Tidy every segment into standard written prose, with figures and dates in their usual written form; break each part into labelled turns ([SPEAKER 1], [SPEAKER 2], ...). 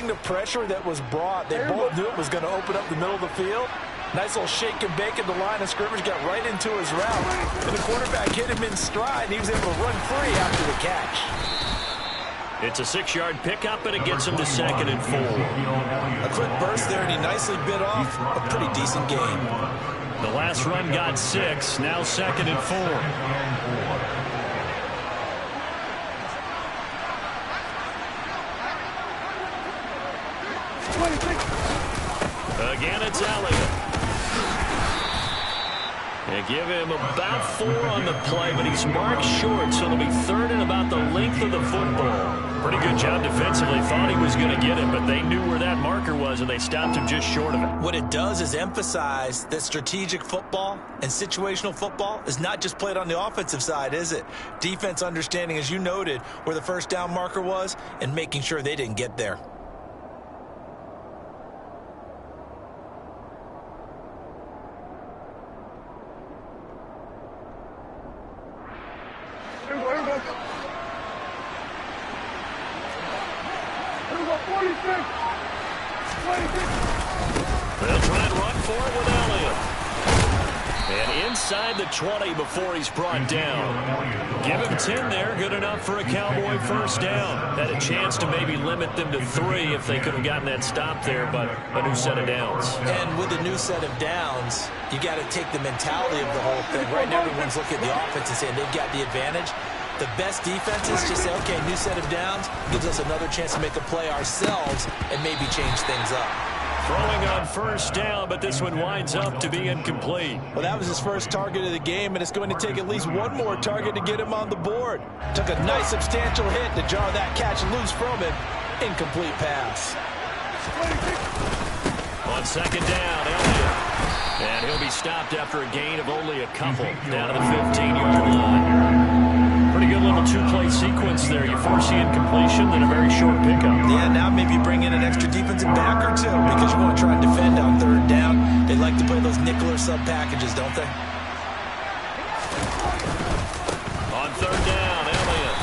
[SPEAKER 1] the pressure that was brought, they both knew it was going to open up the middle of the field. Nice little shake and bake at the line of scrimmage, got right into his route. And the quarterback hit him in stride, and he was able to run free after the catch.
[SPEAKER 2] It's a 6-yard pickup, and it gets him to 2nd and 4.
[SPEAKER 1] A quick burst there, and he nicely bit off a pretty decent game.
[SPEAKER 2] The last run got 6, now 2nd and 4. Again, it's Elliott. They give him about 4 on the play, but he's marked short, so it'll be 3rd and about the length of the football. Pretty good job defensively. Thought he was going to get it, but they knew where that marker was, and they stopped him just short of it.
[SPEAKER 1] What it does is emphasize that strategic football and situational football is not just played on the offensive side, is it? Defense understanding, as you noted, where the first down marker was and making sure they didn't get there.
[SPEAKER 2] They'll try and run for it with Elliott. And inside the 20 before he's brought down. Give him 10 there. Good enough for a Cowboy first down. Had a chance to maybe limit them to 3 if they could have gotten that stop there, but a new set of downs.
[SPEAKER 1] And with a new set of downs, you got to take the mentality of the whole thing. Right now, everyone's looking at the offense and saying they've got the advantage. The best defenses just say, okay, new set of downs gives us another chance to make a play ourselves and maybe change things up.
[SPEAKER 2] Throwing on first down, but this one winds up to be incomplete.
[SPEAKER 1] Well, that was his first target of the game, and it's going to take at least one more target to get him on the board. Took a nice substantial hit to jar that catch loose from him. Incomplete pass.
[SPEAKER 2] On 2nd down, Elliott. And he'll be stopped after a gain of only a couple down to the 15-yard line. Pretty good little 2-play sequence there. You force the incompletion, then a very short pickup.
[SPEAKER 1] Yeah, now maybe you bring in an extra defensive back or 2 because you want to try and defend on 3rd down. They like to play those nickel or sub packages, don't they?
[SPEAKER 2] On 3rd down, Elliott.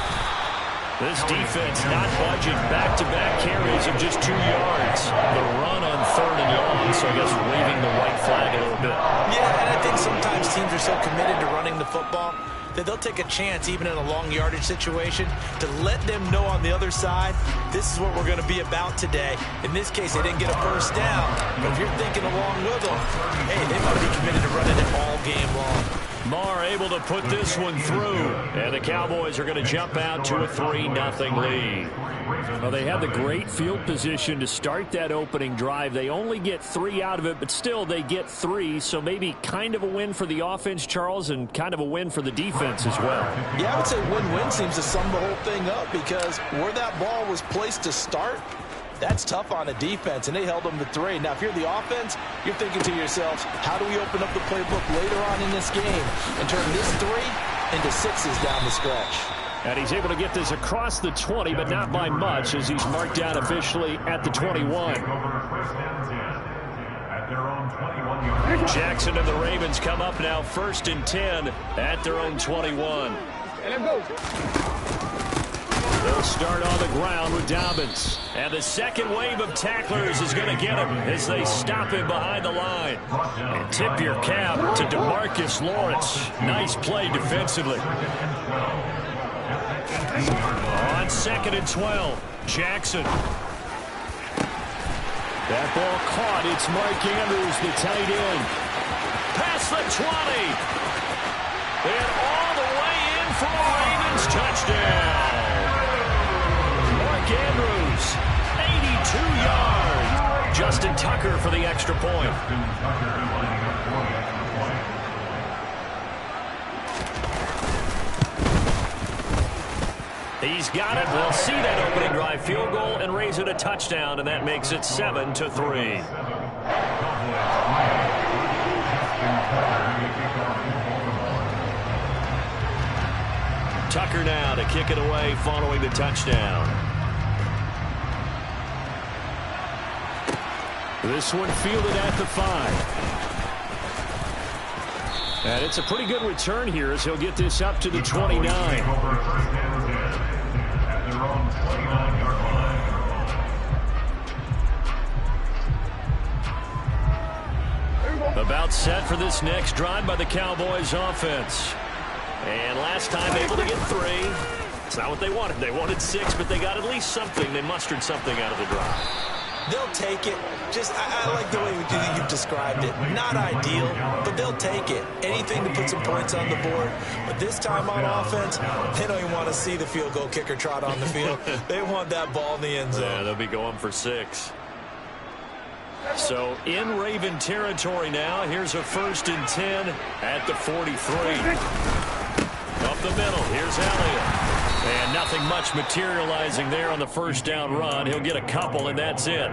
[SPEAKER 2] This defense not budging. Back-to-back carries of just 2 yards. The run on 3rd and long, so I guess waving the white flag a little bit.
[SPEAKER 1] Yeah, and I think sometimes teams are so committed to running the football that they'll take a chance, even in a long yardage situation, to let them know on the other side, this is what we're going to be about today. In this case, they didn't get a first down, but if you're thinking along with them, hey, they might be committed to running it all game long.
[SPEAKER 2] Marr able to put this one through, and the Cowboys are going to jump out to a 3-0 lead. Well, they had the great field position to start that opening drive. They only get 3 out of it, but still they get 3, so maybe kind of a win for the offense, Charles, and kind of a win for the defense as well.
[SPEAKER 1] Yeah, I would say win-win seems to sum the whole thing up because where that ball was placed to start, that's tough on a defense, and they held them to 3. Now, if you're the offense, you're thinking to yourselves, how do we open up the playbook later on in this game and turn this 3 into 6s down the stretch?
[SPEAKER 2] And he's able to get this across the 20, but not by much, as he's marked down officially at the 21. Jackson and the Ravens come up now 1st and 10 at their own 21. They'll start on the ground with Dobbins. And the second wave of tacklers is going to get him as they stop him behind the line. And tip your cap to DeMarcus Lawrence. Nice play defensively. On 2nd and 12, Jackson. That ball caught. It's Mark Andrews, the tight end. Past the 20. And all the way in for a Ravens touchdown. Mark Andrews, 82 yards. Justin Tucker for the extra point. He's got it. We'll see that opening drive field goal and raise it a touchdown, and that makes it 7-3. Tucker now to kick it away following the touchdown. This one fielded at the 5. And it's a pretty good return here as he'll get this up to the 29. About set for this next drive by the Cowboys offense. And last time able to get 3. It's not what they wanted. They wanted 6, but they got at least something. They mustered something out of the drive.
[SPEAKER 1] They'll take it. I like the way you've described it. Not ideal, but they'll take it. Anything to put some points on the board. But this time on offense, they don't even want to see the field goal kicker trot on the field. They want that ball in the end zone.
[SPEAKER 2] Yeah, they'll be going for 6. So in Raven territory now. Here's a 1st and 10 at the 43. Up the middle. Here's Elliott. And nothing much materializing there on the first down run. He'll get a couple, and that's it.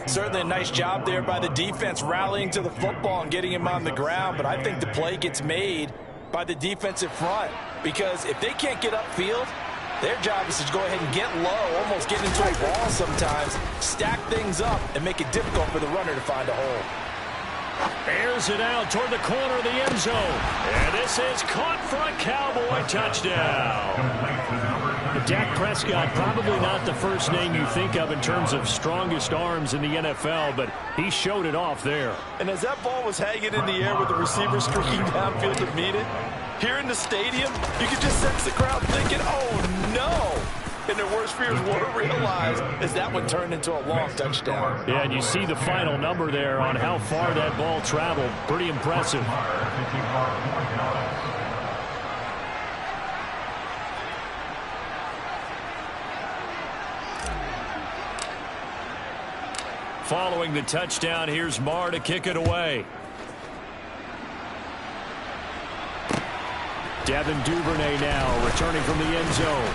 [SPEAKER 1] Certainly a nice job there by the defense rallying to the football and getting him on the ground. But I think the play gets made by the defensive front. Because if they can't get upfield, their job is to go ahead and get low, almost get into a ball sometimes, stack things up, and make it difficult for the runner to find a hole.
[SPEAKER 2] Airs it out toward the corner of the end zone. And this is caught for a Cowboy touchdown. Dak Prescott, probably not the first name you think of in terms of strongest arms in the NFL, but he showed it off there.
[SPEAKER 1] And as that ball was hanging in the air with the receiver streaking downfield to meet it, here in the stadium, you could just sense the crowd thinking, oh, no. And their worst fears were realized as that one turned into a long touchdown.
[SPEAKER 2] Yeah, and you see the final number there on how far that ball traveled. Pretty impressive. Following the touchdown, here's Marr to kick it away. Devin Duvernay now returning from the end zone.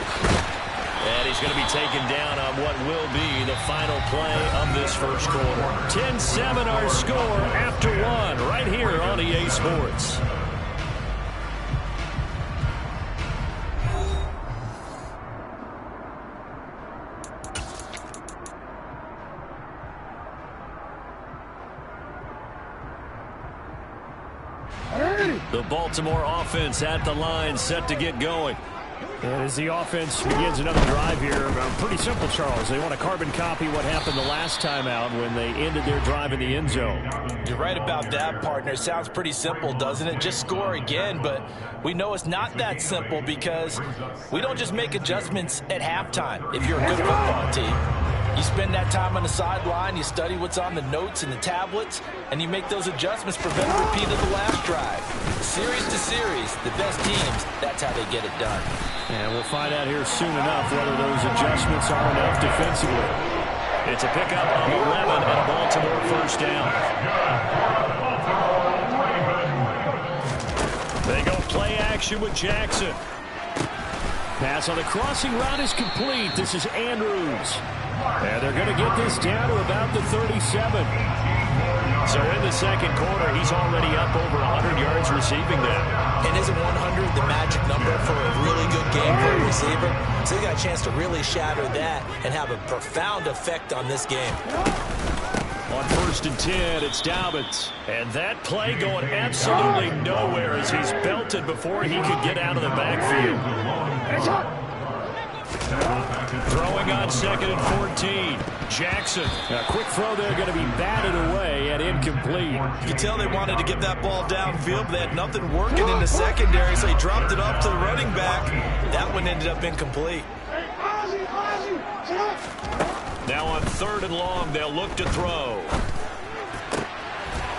[SPEAKER 2] And he's going to be taken down on what will be the final play of this first quarter. 10-7 our score after 1 right here on EA Sports. The Baltimore offense at the line, set to get going. And as the offense begins another drive here, pretty simple, Charles. They want to carbon copy what happened the last time out when they ended their drive in the end zone.
[SPEAKER 1] You're right about that, partner. It sounds pretty simple, doesn't it? Just score again, but we know it's not that simple because we don't just make adjustments at halftime if you're a good football team. You spend that time on the sideline, you study what's on the notes and the tablets, and you make those adjustments, prevent a repeat of the last drive. Series to series, the best teams, that's how they get it done.
[SPEAKER 2] And we'll find out here soon enough whether those adjustments are enough defensively. It's a pickup of 11 and a Baltimore first down. They go play action with Jackson. Pass on the crossing route is complete. This is Andrews. And they're going to get this down to about the 37. So in the second quarter, he's already up over 100 yards receiving that.
[SPEAKER 1] And isn't 100 the magic number for a really good game for a receiver? So you got a chance to really shatter that and have a profound effect on this game.
[SPEAKER 2] On 1st and 10, it's Dobbins. And that play going absolutely nowhere as he's belted before he could get out of the backfield. Throwing on 2nd and 14. Jackson. A quick throw there going to be batted away and incomplete.
[SPEAKER 1] You can tell they wanted to get that ball downfield, but they had nothing working in the secondary, so he dropped it up to the running back. That one ended up incomplete.
[SPEAKER 2] Now on 3rd and long, they'll look to throw.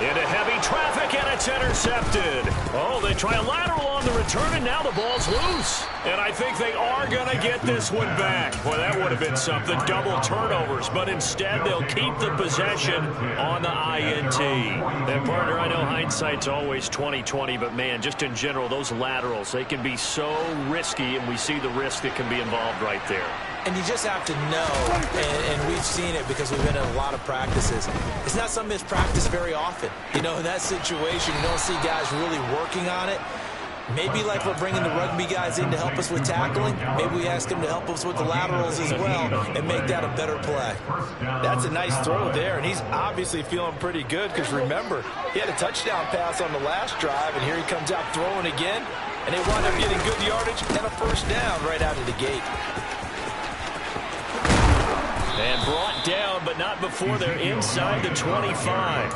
[SPEAKER 2] Into heavy traffic, and it's intercepted. Oh, they try a lateral on the return, and now the ball's loose. And I think they are going to get this one back. Boy, that would have been something, double turnovers. But instead, they'll keep the possession on the INT. And, partner, I know hindsight's always 20/20, but, man, just in general, those laterals, they can be so risky, and we see the risk that can be involved right there.
[SPEAKER 1] And you just have to know, and we've seen it because we've been in a lot of practices. It's not something that's practiced very often. You know, in that situation, you don't see guys really working on it. Maybe like we're bringing the rugby guys in to help us with tackling, maybe we ask them to help us with the laterals as well and make that a better play. That's a nice throw there, and he's obviously feeling pretty good because, remember, he had a touchdown pass on the last drive, and here he comes out throwing again, and they wind up getting good yardage and a first down right out of the gate.
[SPEAKER 2] And brought down, but not before they're inside the 25.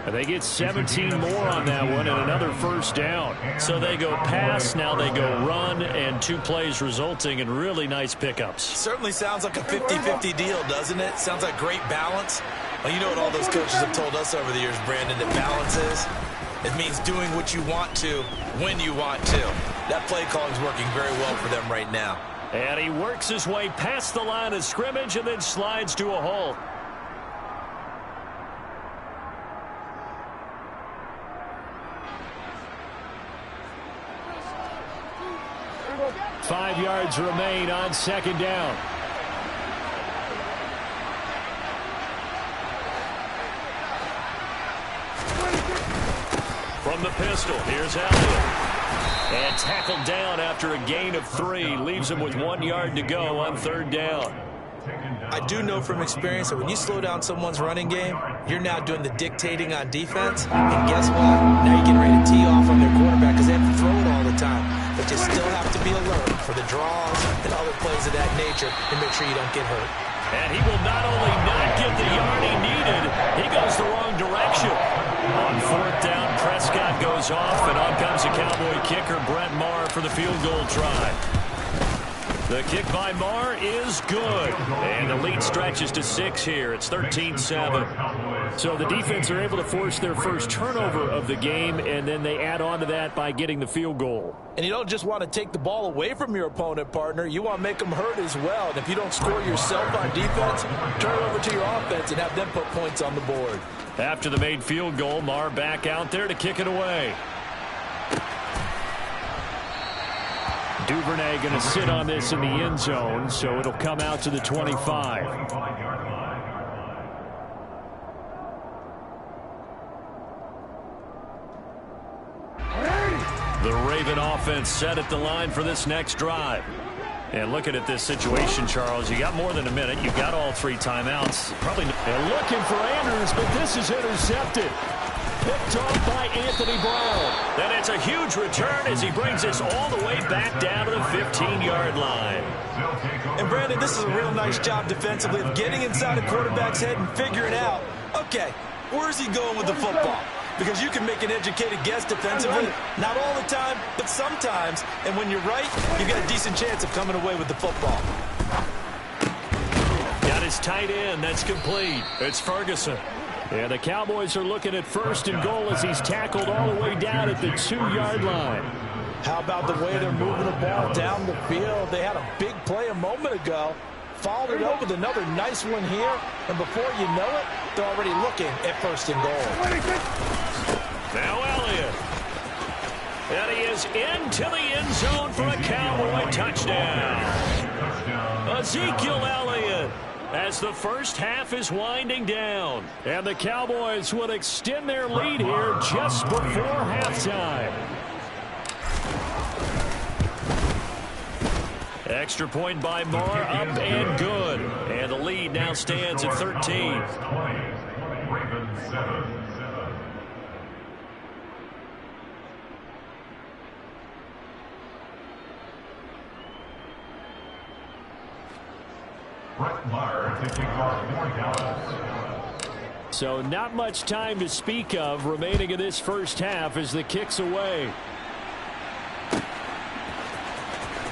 [SPEAKER 2] And they get 17 more on that one and another first down. So they go pass, now they go run, and 2 plays resulting in really nice pickups.
[SPEAKER 1] Certainly sounds like a 50-50 deal, doesn't it? Sounds like great balance. Well, you know what all those coaches have told us over the years, Brandon, that balance is? It means doing what you want to when you want to. That play calling is working very well for them right now.
[SPEAKER 2] And he works his way past the line of scrimmage and then slides to a halt. Five yards remain on second down. From the pistol, here's Elliott. And tackled down after a gain of 3. Leaves him with 1 yard to go on third down.
[SPEAKER 1] I do know from experience that when you slow down someone's running game, you're now doing the dictating on defense. And guess what? Now you're getting ready to tee off on their quarterback because they have to throw it all the time. But you still have to be alert for the draws and other plays of that nature and make sure you don't get hurt.
[SPEAKER 2] And he will not only not get the yard he needed, he goes the wrong direction. On fourth down, Prescott goes off, and on comes the Cowboy kicker, Brett Maher, for the field goal try. The kick by Maher is good. And the lead stretches to 6 here. It's 13-7. So the defense are able to force their first turnover of the game, and then they add on to that by getting the field goal.
[SPEAKER 1] And you don't just want to take the ball away from your opponent, partner. You want to make them hurt as well. And if you don't score yourself on defense, turn it over to your offense and have them put points on the board.
[SPEAKER 2] After the made field goal, Maher back out there to kick it away. Duvernay going to sit on this in the end zone, so it'll come out to the 25. The Raven offense set at the line for this next drive. And looking at this situation, Charles, you got more than a minute. You got all 3 timeouts. Probably looking for Andrews, but this is intercepted. Picked off by Anthony Brown. Then it's a huge return as he brings this all the way back down to the 15-yard line.
[SPEAKER 1] And, Brandon, this is a real nice job defensively of getting inside a quarterback's head and figuring out, okay, where's he going with the football? Because you can make an educated guess defensively, not all the time, but sometimes. And when you're right, you've got a decent chance of coming away with the football.
[SPEAKER 2] Got his tight end. That's complete. It's Ferguson. And the Cowboys are looking at first and goal as he's tackled all the way down at the 2-yard line.
[SPEAKER 1] How about the way they're moving the ball down the field? They had a big play a moment ago. Followed it up with another nice one here. And before you know it, they're already looking at first and goal.
[SPEAKER 2] Now Elliott. And he is into the end zone for a Cowboy touchdown. Ezekiel Elliott, as the first half is winding down. And the Cowboys will extend their lead here just before halftime. Extra point by Maher, up and good. And the lead now stands at 13. So not much time to speak of remaining in this first half as the kick's away.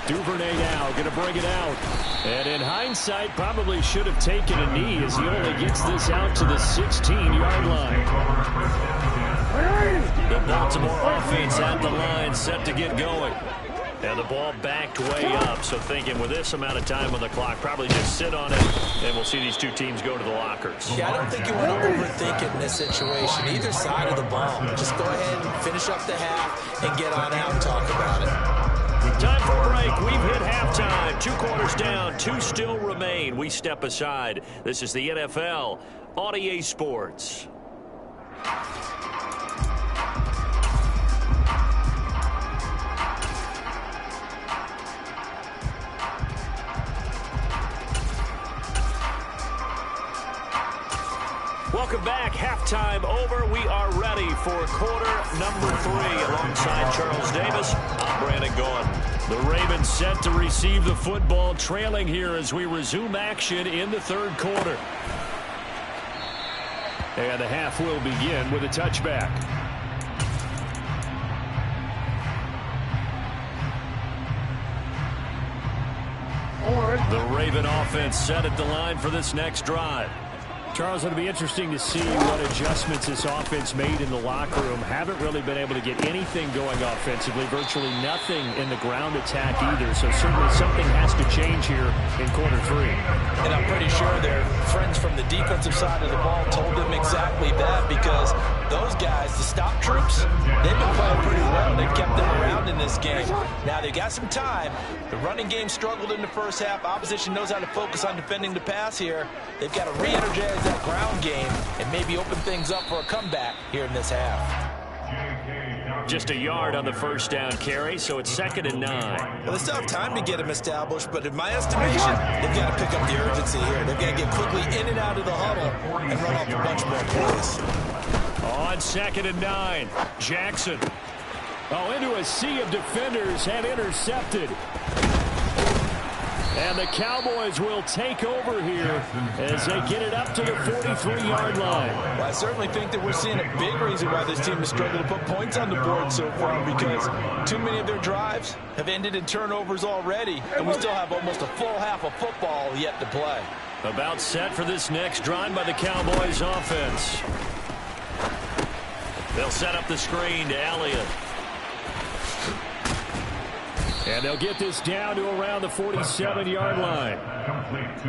[SPEAKER 2] Duvernay now going to bring it out. And in hindsight, probably should have taken a knee as he only gets this out to the 16-yard line. The Baltimore offense at the line, set to get going. And the ball backed way up, so thinking with this amount of time on the clock, probably just sit on it, and we'll see these 2 teams go to the lockers.
[SPEAKER 1] Yeah, I don't think you want to overthink it in this situation. Either side of the ball. Just go ahead and finish up the half and get on out and talk about it.
[SPEAKER 2] Time for a break. We've hit halftime. 2 quarters down. 2 still remain. We step aside. This is the NFL on EA Sports. Welcome back. Halftime over. We are ready for quarter number 3. Alongside Charles Davis, I'm Brandon Gordon. The Ravens set to receive the football, trailing here as we resume action in the third quarter. And the half will begin with a touchback. The Raven offense set at the line for this next drive. Charles, it'll be interesting to see what adjustments this offense made in the locker room. Haven't really been able to get anything going offensively. Virtually nothing in the ground attack either. So certainly something has to change here in quarter 3.
[SPEAKER 1] And I'm pretty sure their friends from the defensive side of the ball told them exactly that, because those guys, the stop troops, they've been playing pretty well. They've kept them around in this game. Now they got some time. The running game struggled in the first half. Opposition knows how to focus on defending the pass here. They've got to re-energize that ground game and maybe open things up for a comeback here in this half.
[SPEAKER 2] Just a yard on the first down carry, so it's 2nd and 9.
[SPEAKER 1] Well, they still have time to get him established, but in my estimation, they've got to pick up the urgency here. They've got to get quickly in and out of the huddle and run off a bunch more plays.
[SPEAKER 2] On 2nd and 9, Jackson. Oh, into a sea of defenders, and intercepted. And the Cowboys will take over here as they get it up to the 43-yard line.
[SPEAKER 1] Well, I certainly think that we're seeing a big reason why this team has struggled to put points on the board so far, because too many of their drives have ended in turnovers already, and we still have almost a full half of football yet to play.
[SPEAKER 2] About set for this next drive by the Cowboys offense. They'll set up the screen to Elliott. And they'll get this down to around the 47-yard line.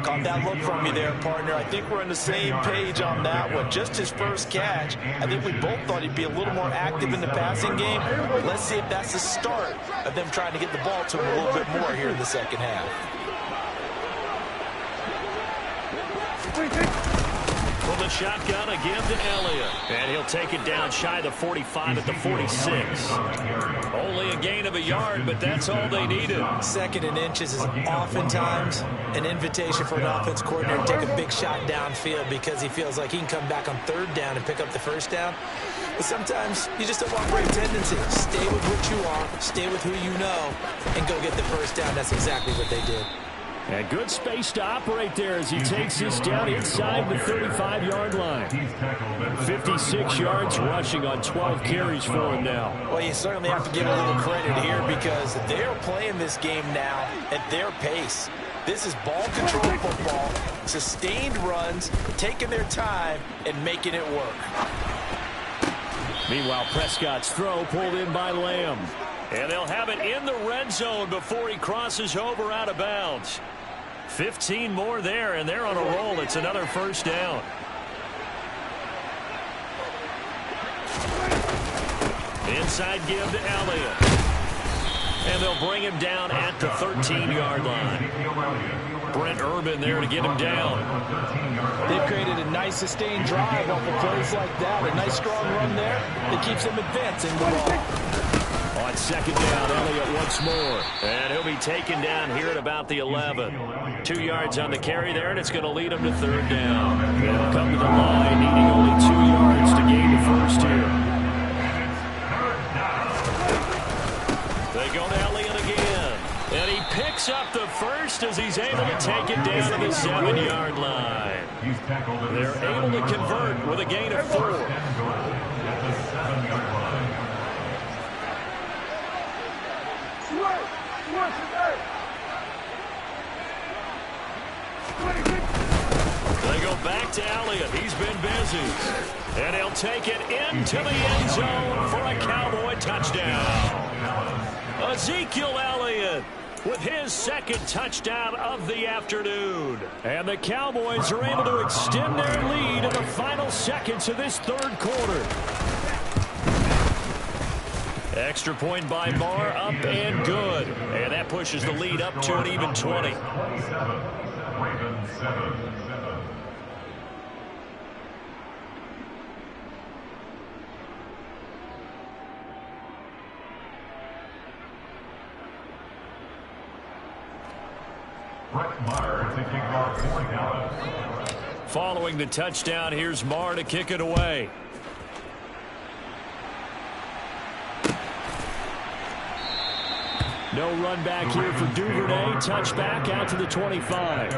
[SPEAKER 1] Caught that look from you there, partner. I think we're on the same page on that one. Just his first catch. I think we both thought he'd be a little more active in the passing game. Let's see if that's the start of them trying to get the ball to him a little bit more here in the second half.
[SPEAKER 2] Well, the shotgun again to Elliott. And he'll take it down shy of the 45 at the 46. Only a gain of a yard, but that's all they needed.
[SPEAKER 1] 2nd and inches is oftentimes an invitation for an offense coordinator to take a big shot downfield because he feels like he can come back on 3rd down and pick up the 1st down. But sometimes you just don't want great tendencies. Stay with what you are, stay with who you know, and go get the 1st down. That's exactly what they did.
[SPEAKER 2] And good space to operate there as he takes this down inside the 35-yard line. 56 yards rushing on 12 carries for him now.
[SPEAKER 1] Well, you certainly have to give a little credit here because they're playing this game now at their pace. This is ball control football, sustained runs, taking their time, and making it work.
[SPEAKER 2] Meanwhile, Prescott's throw pulled in by Lamb. And they'll have it in the red zone before he crosses over out of bounds. 15 more there, and they're on a roll. It's another 1st down. Inside give to Elliott. And they'll bring him down at the 13-yard line. Brent Urban there to get him down.
[SPEAKER 1] They've created a nice sustained drive off of plays like that. A nice strong run there that keeps them advancing the ball.
[SPEAKER 2] On 2nd down, Elliott once more. And he'll be taken down here at about the 11. 2 yards on the carry there, and it's going to lead him to 3rd down. They'll come to the line, needing only 2 yards to gain the 1st here. They go to Elliott again. And he picks up the 1st as he's able to take it down to the 7-yard line. They're able to convert with a gain of 4. They go back to Elliott. He's been busy. And he'll take it into the end zone for a Cowboy touchdown. Ezekiel Elliott with his 2nd touchdown of the afternoon. And the Cowboys are able to extend their lead in the final seconds of this 3rd quarter. Extra point by Marr, up and good. And that pushes the lead up to an even 20. Following the touchdown, here's Marr to kick it away. No run back here for Duvernay. Touchback out to the 25.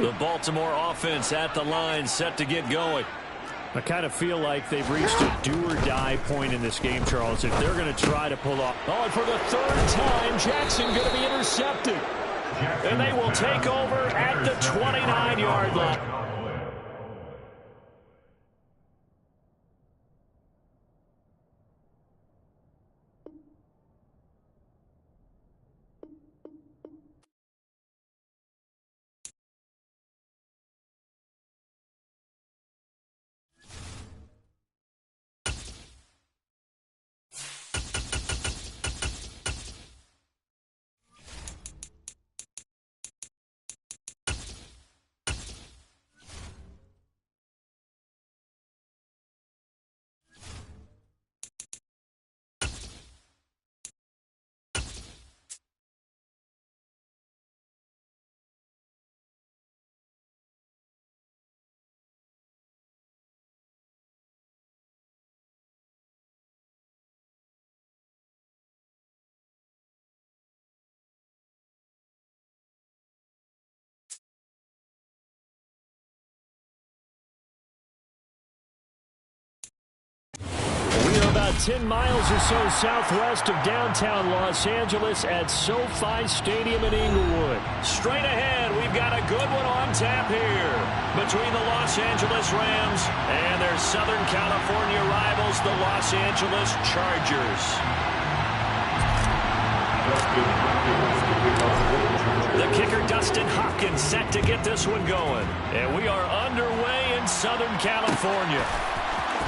[SPEAKER 2] The Baltimore offense at the line, set to get going. I kind of feel like they've reached a do-or-die point in this game, Charles, if they're going to try to pull off. Oh, and for the third time, Jackson going to be intercepted. And they will take over at the 29-yard line. About 10 miles or so southwest of downtown Los Angeles at SoFi Stadium in Inglewood. Straight ahead, we've got a good one on tap here between the Los Angeles Rams and their Southern California rivals, the Los Angeles Chargers. The kicker, Dustin Hopkins, set to get this one going. And we are underway in Southern California.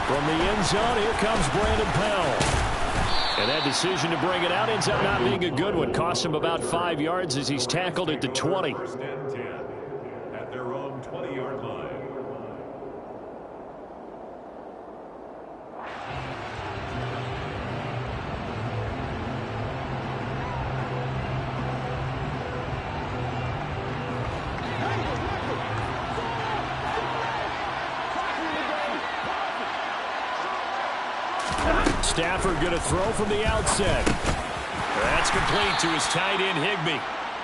[SPEAKER 2] From the end zone, here comes Brandon Powell. And that decision to bring it out ends up not being a good one. Costs him about 5 yards as he's tackled at the 20.
[SPEAKER 3] First and 10 at their own 20-yard line.
[SPEAKER 2] Stafford going to throw from the outset. That's complete to his tight end, Higbee.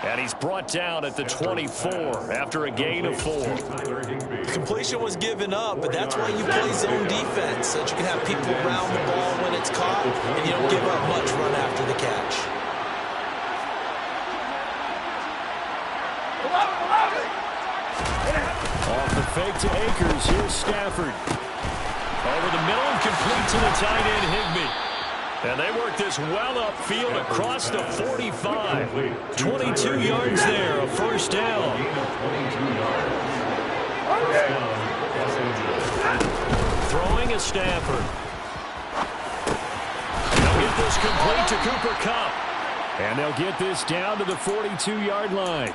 [SPEAKER 2] And he's brought down at the 24 after a gain of 4.
[SPEAKER 1] Completion was given up, but that's why you play zone defense, so that you can have people around the ball when it's caught, and you don't give up much run after the catch.
[SPEAKER 2] Off the fake to Akers, here's Stafford. Over the middle and complete to the tight end, Higbee. And they work this well upfield across the 45. 22 yards there, a first down. Throwing is Stafford. They'll get this complete to Cooper Kupp. And they'll get this down to the 42-yard line.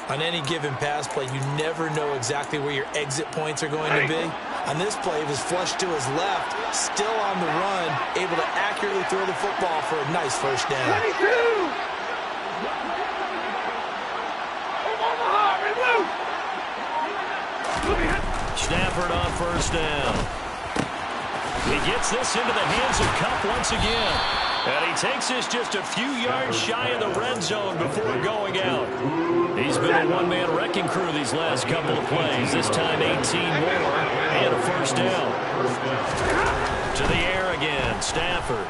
[SPEAKER 1] On any given pass play, you never know exactly where your exit points are going to be. On this play, it was flushed to his left, still on the run, able to accurately throw the football for a nice first down.
[SPEAKER 2] Stafford on first down. He gets this into the hands of Kupp once again. And he takes this just a few yards shy of the red zone before going out. He's been a one-man wrecking crew these last couple of plays. This time 18 more and a first down. To the air again, Stafford.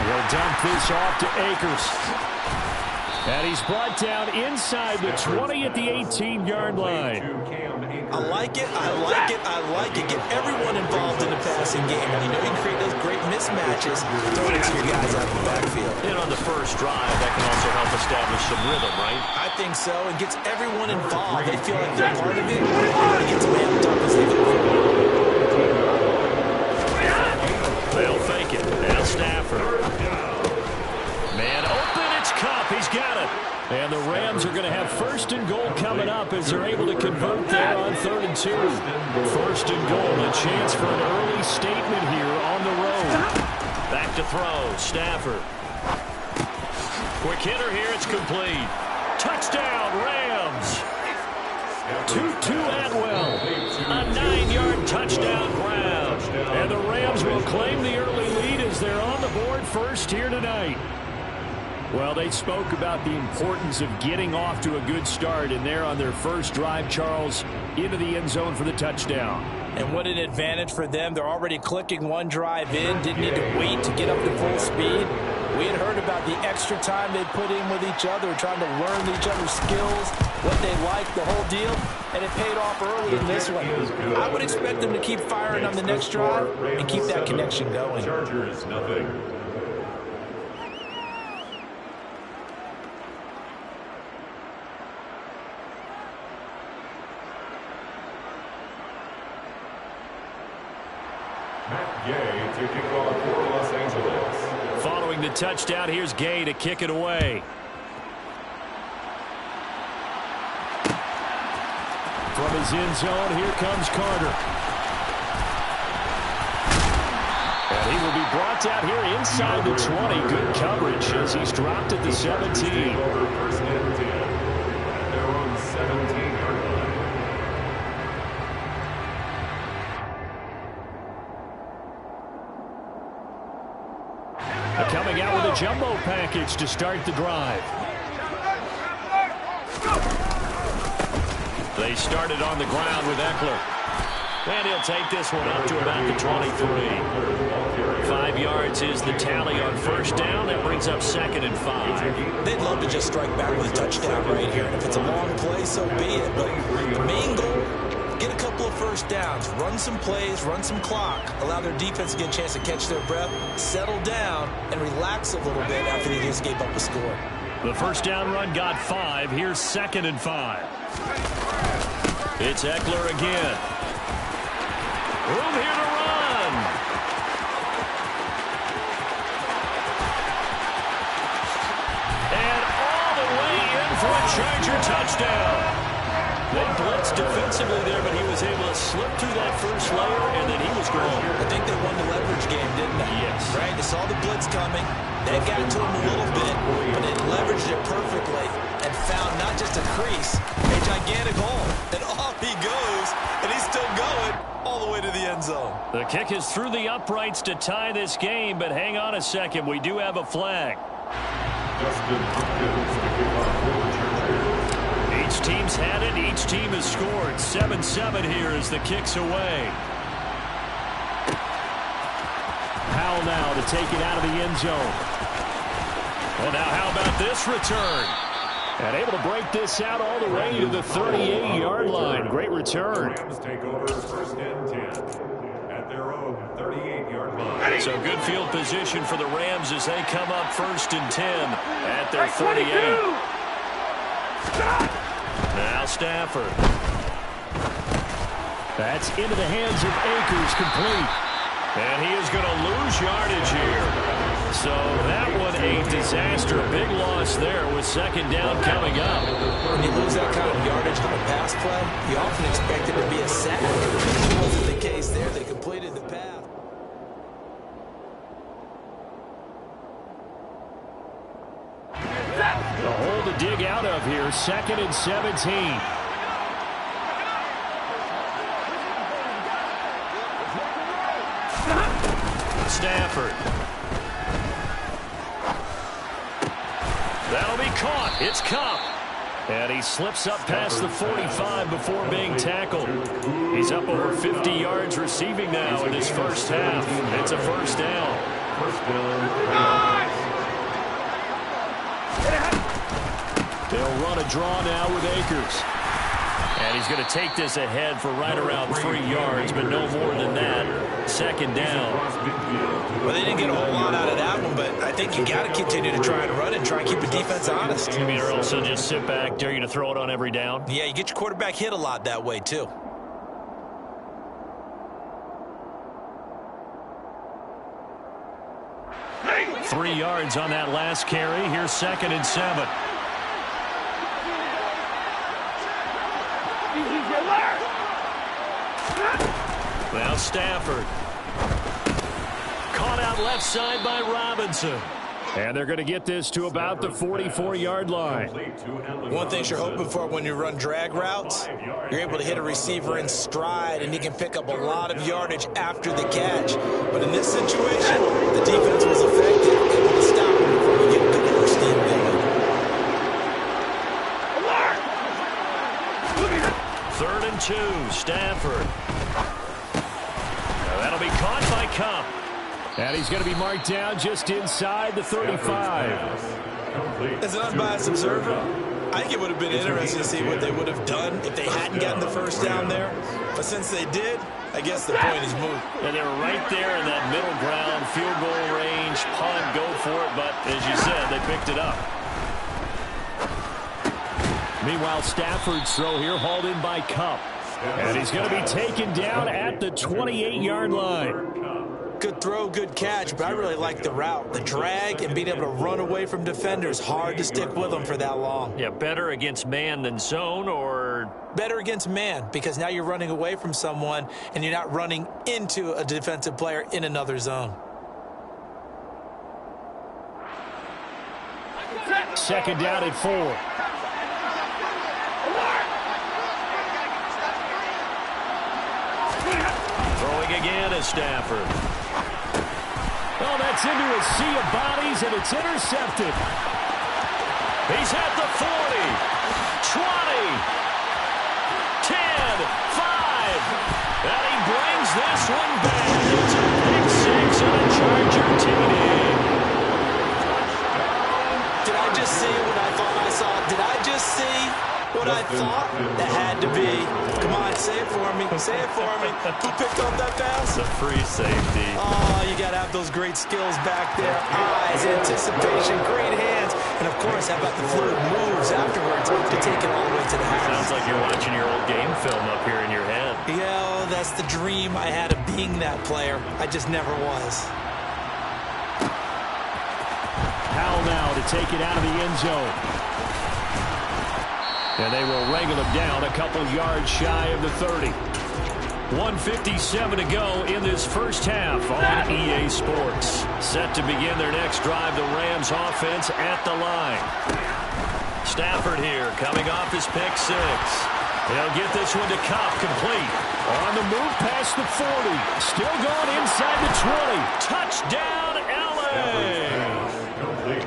[SPEAKER 2] He'll dump this off to Akers. And he's brought down inside the 20 at the 18-yard line.
[SPEAKER 1] I like it, I like it, I like it. Get everyone involved in the passing game. And you know you can create those great mismatches, throwing it to your guys out of the backfield.
[SPEAKER 2] And on the first drive, that can also help establish some rhythm, right?
[SPEAKER 1] I think so. It gets everyone involved. They feel like they're part of it. Everybody gets amped up as they go forward.
[SPEAKER 2] They'll fake it. Now Stafford. Man open, it's Kupp. He's got it. And the Rams are going to have first and goal coming up as they're able to convert there on 3rd and 2. First and goal, a chance for an early statement here on the road. Back to throw, Stafford. Quick hitter here, it's complete. Touchdown, Rams. Tutu Atwell, a 9-yard touchdown grab. And the Rams will claim the early lead as they're on the board first here tonight. Well, they spoke about the importance of getting off to a good start, and they're on their first drive, Charles, into the end zone for the touchdown.
[SPEAKER 1] And what an advantage for them. They're already clicking one drive in, didn't need to wait to get up to full speed. We had heard about the extra time they put in with each other, trying to learn each other's skills, what they like, the whole deal, and it paid off early in this one. I would expect them to keep firing on the next drive and keep that connection going.
[SPEAKER 3] Chargers, nothing. Gay to kick off for Los Angeles.
[SPEAKER 2] Following the touchdown, here's Gay to kick it away. From his end zone, here comes Carter. And he will be brought down here inside the 20. Good coverage as he's dropped at the 17.
[SPEAKER 3] First and 10 at their own 17-yard line.
[SPEAKER 2] Coming out with a jumbo package to start the drive. They started on the ground with Eckler. And he'll take this one up to about the 23. 5 yards is the tally on first down. That brings up 2nd and 5.
[SPEAKER 1] They'd love to just strike back with a touchdown right here. And if it's a long play, so be it. But the main goal, get a couple of first downs, run some plays, run some clock, allow their defense to get a chance to catch their breath, settle down, and relax a little bit after they just gave up a score.
[SPEAKER 2] The first down run got 5. Here's 2nd and 5. It's Eckler again. Room here to run. And all the way in for a Charger touchdown. They blitzed defensively there, but he was able to slip through that first layer, and then he was gone.
[SPEAKER 1] I think they won the leverage game, didn't they?
[SPEAKER 2] Yes.
[SPEAKER 1] Right? They saw the blitz coming. That got to him a little bit, but they leveraged it perfectly and found not just a crease, a gigantic hole. And off he goes, and he's still going all the way to the end zone.
[SPEAKER 2] The kick is through the uprights to tie this game, but hang on a second. We do have a flag.
[SPEAKER 3] Justin Hopkins to kick off for the Chargers.
[SPEAKER 2] Each team's had it. Each team has scored. 7-7 here as the kick's away. Powell now to take it out of the end zone. Well, now how about this return? And able to break this out all the way to the 38-yard line. Great return.
[SPEAKER 3] Rams take over 1st and 10 at their own 38-yard line.
[SPEAKER 2] So good field position for the Rams as they come up 1st and 10 at their 38. Now Stafford. That's into the hands of Akers, complete. And he is going to lose yardage here. So that one a disaster. Big loss there with 2nd down coming up.
[SPEAKER 1] When you lose that kind of yardage on a pass play, you often expect it to be a sack. That wasn't the case there. They completed the pass.
[SPEAKER 2] The hole to dig out of here. 2nd and 17. Stafford. That'll be caught. It's Cup. And he slips up past the 45 before being tackled. He's up over 50 yards receiving now in his first half. It's a first down. They'll run a draw now with Akers. And he's going to take this ahead for right around 3 yards, but no more than that. 2nd down.
[SPEAKER 1] Well, they didn't get a whole lot out of that one, but I think you got to continue to try and run it and try and keep the defense honest.
[SPEAKER 2] You mean, or also just sit back, dare you to throw it on every down?
[SPEAKER 1] Yeah, you get your quarterback hit a lot that way, too.
[SPEAKER 2] Hey! 3 yards on that last carry. Here's 2nd and 7. Now Stafford. Caught out left side by Robinson. And they're going to get this to about the 44-yard line.
[SPEAKER 1] One thing you're hoping for when you run drag routes, you're able to hit a receiver in stride, and he can pick up a lot of yardage after the catch. But in this situation, the defense was effective, able to stop him before he get a good first in.
[SPEAKER 2] 2, Stafford. Now that'll be caught by Cup. And he's going to be marked down just inside the 35.
[SPEAKER 1] As an unbiased observer, I think it would have been interesting to see what they would have done if they hadn't gotten the first down there. But since they did, I guess the point is moot.
[SPEAKER 2] And they were right there in that middle ground, field goal range, punt, go for it. But as you said, they picked it up. Meanwhile, Stafford's throw here hauled in by Cup. And he's going to be taken down at the 28-yard line.
[SPEAKER 1] Good throw, good catch, but I really like the route. The drag and being able to run away from defenders, hard to stick with them for that long.
[SPEAKER 2] Yeah, better against man than zone, or?
[SPEAKER 1] Better against man, because now you're running away from someone and you're not running into a defensive player in another zone.
[SPEAKER 2] Second down at 4. Throwing again is Stafford. Oh, that's into a sea of bodies, and it's intercepted. He's at the 40, 20, 10, 5. And he brings this one back. It's a big 6 and a Charger TD.
[SPEAKER 1] Did I just see what I thought I saw? Did I just see what I thought that had to be? Come on, say it for me. Say it for me. Who picked up that pass?
[SPEAKER 2] The free safety.
[SPEAKER 1] Oh, you got to have those great skills back there. Eyes, anticipation, great hands. And, of course, how about the fluid moves afterwards to take it all the way to the house?
[SPEAKER 2] Sounds like you're watching your old game film up here in your head.
[SPEAKER 1] Yeah, that's the dream I had of being that player. I just never was.
[SPEAKER 2] Powell now to take it out of the end zone. And they will wrangle him down a couple yards shy of the 30. 1:57 to go in this first half on EA Sports. Set to begin their next drive, the Rams offense at the line. Stafford here coming off his pick 6. They'll get this one to Cup, complete. On the move past the 40. Still going inside the 20. Touchdown, LA!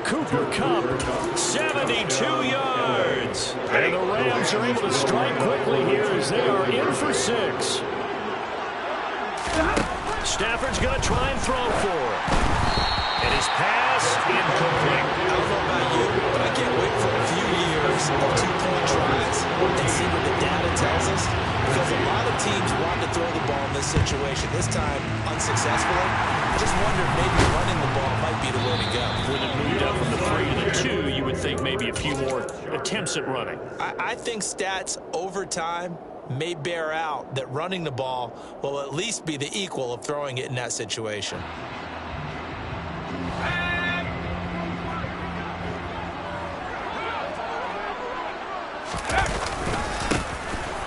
[SPEAKER 2] Cooper Kupp, 72 yards. And the Rams are able to strike quickly here as they are in for 6. Stafford's going to try and throw for it. And his pass incomplete.
[SPEAKER 1] I don't know about you, but I can't wait for a few years of two-point tries and see what the data tells us. Because a lot of teams want to throw the ball in this situation. This time, unsuccessfully. I just wonder if maybe running the ball might be the way to go.
[SPEAKER 2] With it moved up from the 3 to the 2, you would think maybe a few more attempts at running.
[SPEAKER 1] I think stats over time may bear out that running the ball will at least be the equal of throwing it in that situation.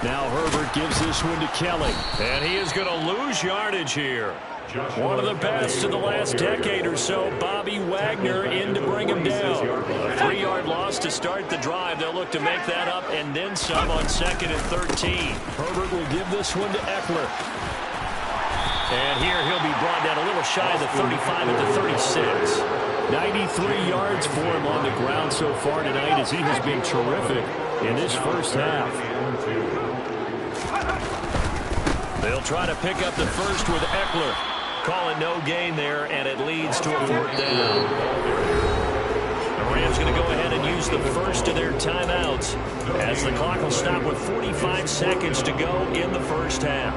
[SPEAKER 2] Now Herbert gives this one to Kelly. And he is going to lose yardage here. One of the best in the last decade or so, Bobby Wagner in to bring him down. A 3-yard loss to start the drive. They'll look to make that up and then some on 2nd and 13. Herbert will give this one to Eckler. And here he'll be brought down a little shy of the 35 at the 36. 93 yards for him on the ground so far tonight as he has been terrific in this first half. They'll try to pick up the first with Eckler. Call it no gain there, and it leads to a 4th down. The Rams going to go ahead and use the first of their timeouts as the clock will stop with 45 seconds to go in the first half.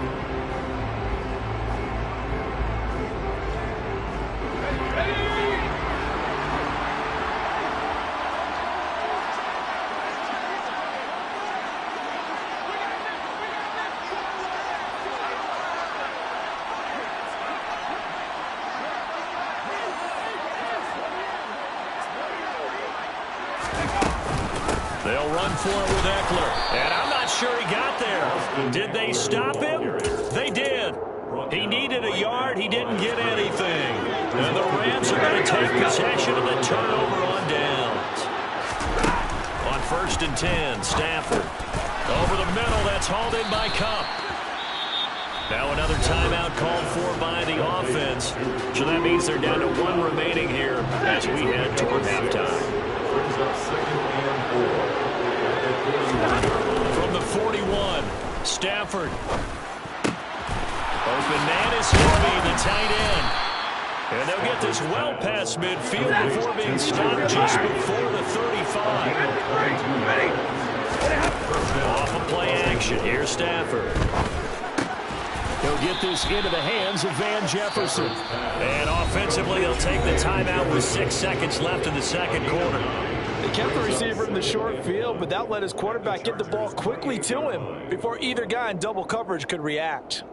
[SPEAKER 2] They'll run for it with Eckler. And I'm not sure he got there. Did they stop him? They did. He needed a yard. He didn't get anything. And the Rams are going to take possession of the turnover on downs. On 1st and 10, Stafford. Over the middle, that's hauled in by Kupp. Now another timeout called for by the offense. So that means they're down to 1 remaining here as we head toward halftime. From the 41, Stafford This will be the tight end. And they'll get this well past midfield before being stopped just before the 35. Off of play action. Here's Stafford. He'll get this into the hands of Van Jefferson. And offensively, he'll take the timeout with 6 seconds left in the second quarter.
[SPEAKER 1] They kept the receiver in the short field, but that let his quarterback get the ball quickly to him before either guy in double coverage could react.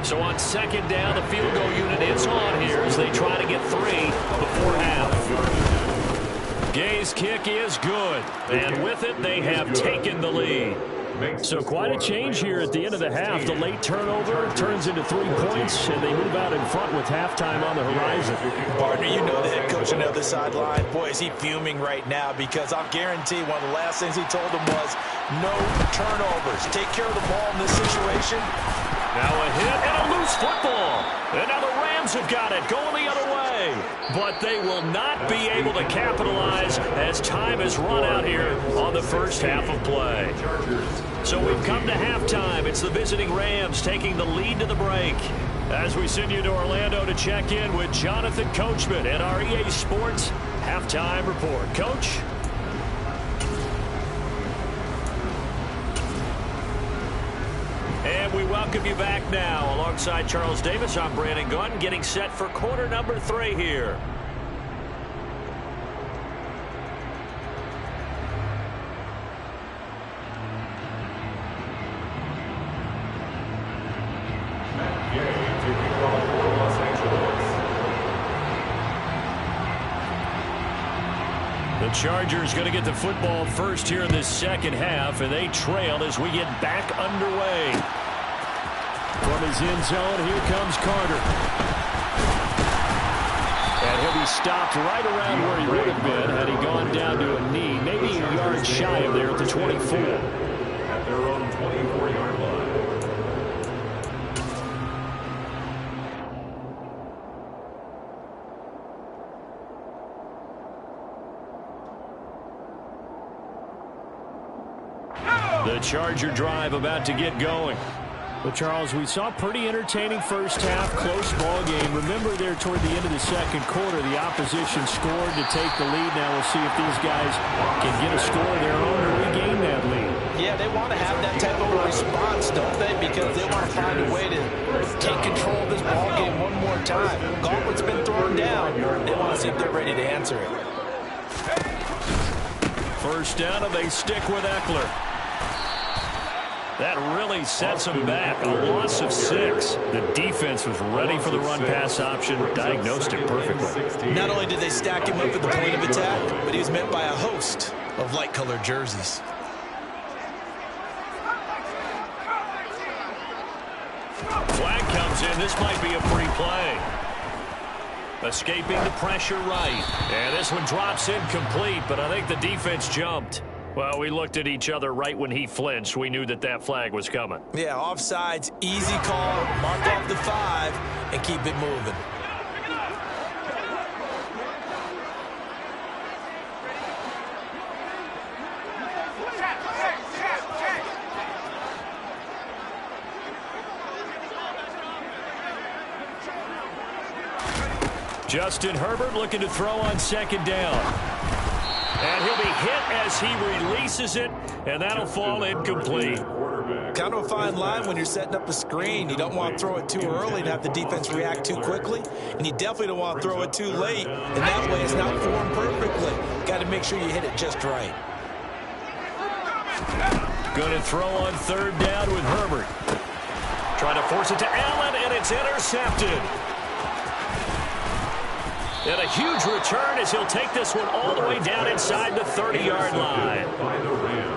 [SPEAKER 2] So on second down, the field goal unit is on here as they try to get 3 before half. Gay's kick is good, and with it, they have taken the lead. So quite a change here at the end of the half. The late turnover turns into 3 points, and they move out in front with halftime on the horizon.
[SPEAKER 1] Partner, you know the head coach on the other sideline. Boy, is he fuming right now, because I'll guarantee one of the last things he told them was no turnovers. Take care of the ball in this situation.
[SPEAKER 2] Now a hit and a loose football. And now the Rams have got it going the other way. But they will not be able to capitalize as time has run out here on the first half of play. So we've come to halftime. It's the visiting Rams taking the lead to the break. As we send you to Orlando to check in with Jonathan Coachman at our EA Sports Halftime Report. Coach? And we welcome you back now. Alongside Charles Davis, I'm Brandon Gunn, getting set for quarter number 3 here. The Chargers going to get the football first here in this second half, and they trail as we get back underway. From his end zone, here comes Carter. And he'll be stopped right around where he would have been had he gone down to a knee, maybe a yard shy of there at the 24.
[SPEAKER 3] At their own 24-yard line.
[SPEAKER 2] The Charger drive about to get going. Well, Charles, we saw a pretty entertaining first half, close ball game. Remember there toward the end of the second quarter, the opposition scored to take the lead. Now we'll see if these guys can get a score of their own or regain that lead.
[SPEAKER 1] Yeah, they want to have that type of response, don't they? Because they want to find a way to take control of this ball game one more time. Gauntlet's been thrown down. They want to see if they're ready to answer it.
[SPEAKER 2] First down, and they stick with Eckler. That really sets them back. A loss of 6. The defense was ready for the run-pass option, diagnosed it perfectly.
[SPEAKER 1] Not only did they stack him up at the point of attack, but he was met by a host of light-colored jerseys.
[SPEAKER 2] Flag comes in. This might be a free play. Escaping the pressure right. And this one drops incomplete, but I think the defense jumped. Well, we looked at each other right when he flinched. We knew that that flag was coming.
[SPEAKER 1] Yeah, offsides, easy call, mark off the 5, and keep it moving.
[SPEAKER 2] Justin Herbert looking to throw on second down. And he'll be hit as he releases it, and that'll fall incomplete.
[SPEAKER 1] Kind of a fine line when you're setting up a screen. You don't want to throw it too early and have the defense react too quickly, and you definitely don't want to throw it too late, and that way it's not formed perfectly. Got to make sure you hit it just right.
[SPEAKER 2] Going to throw on third down with Herbert. Trying to force it to Allen, and it's intercepted. And a huge return as he'll take this one all the way down inside the 30-yard line.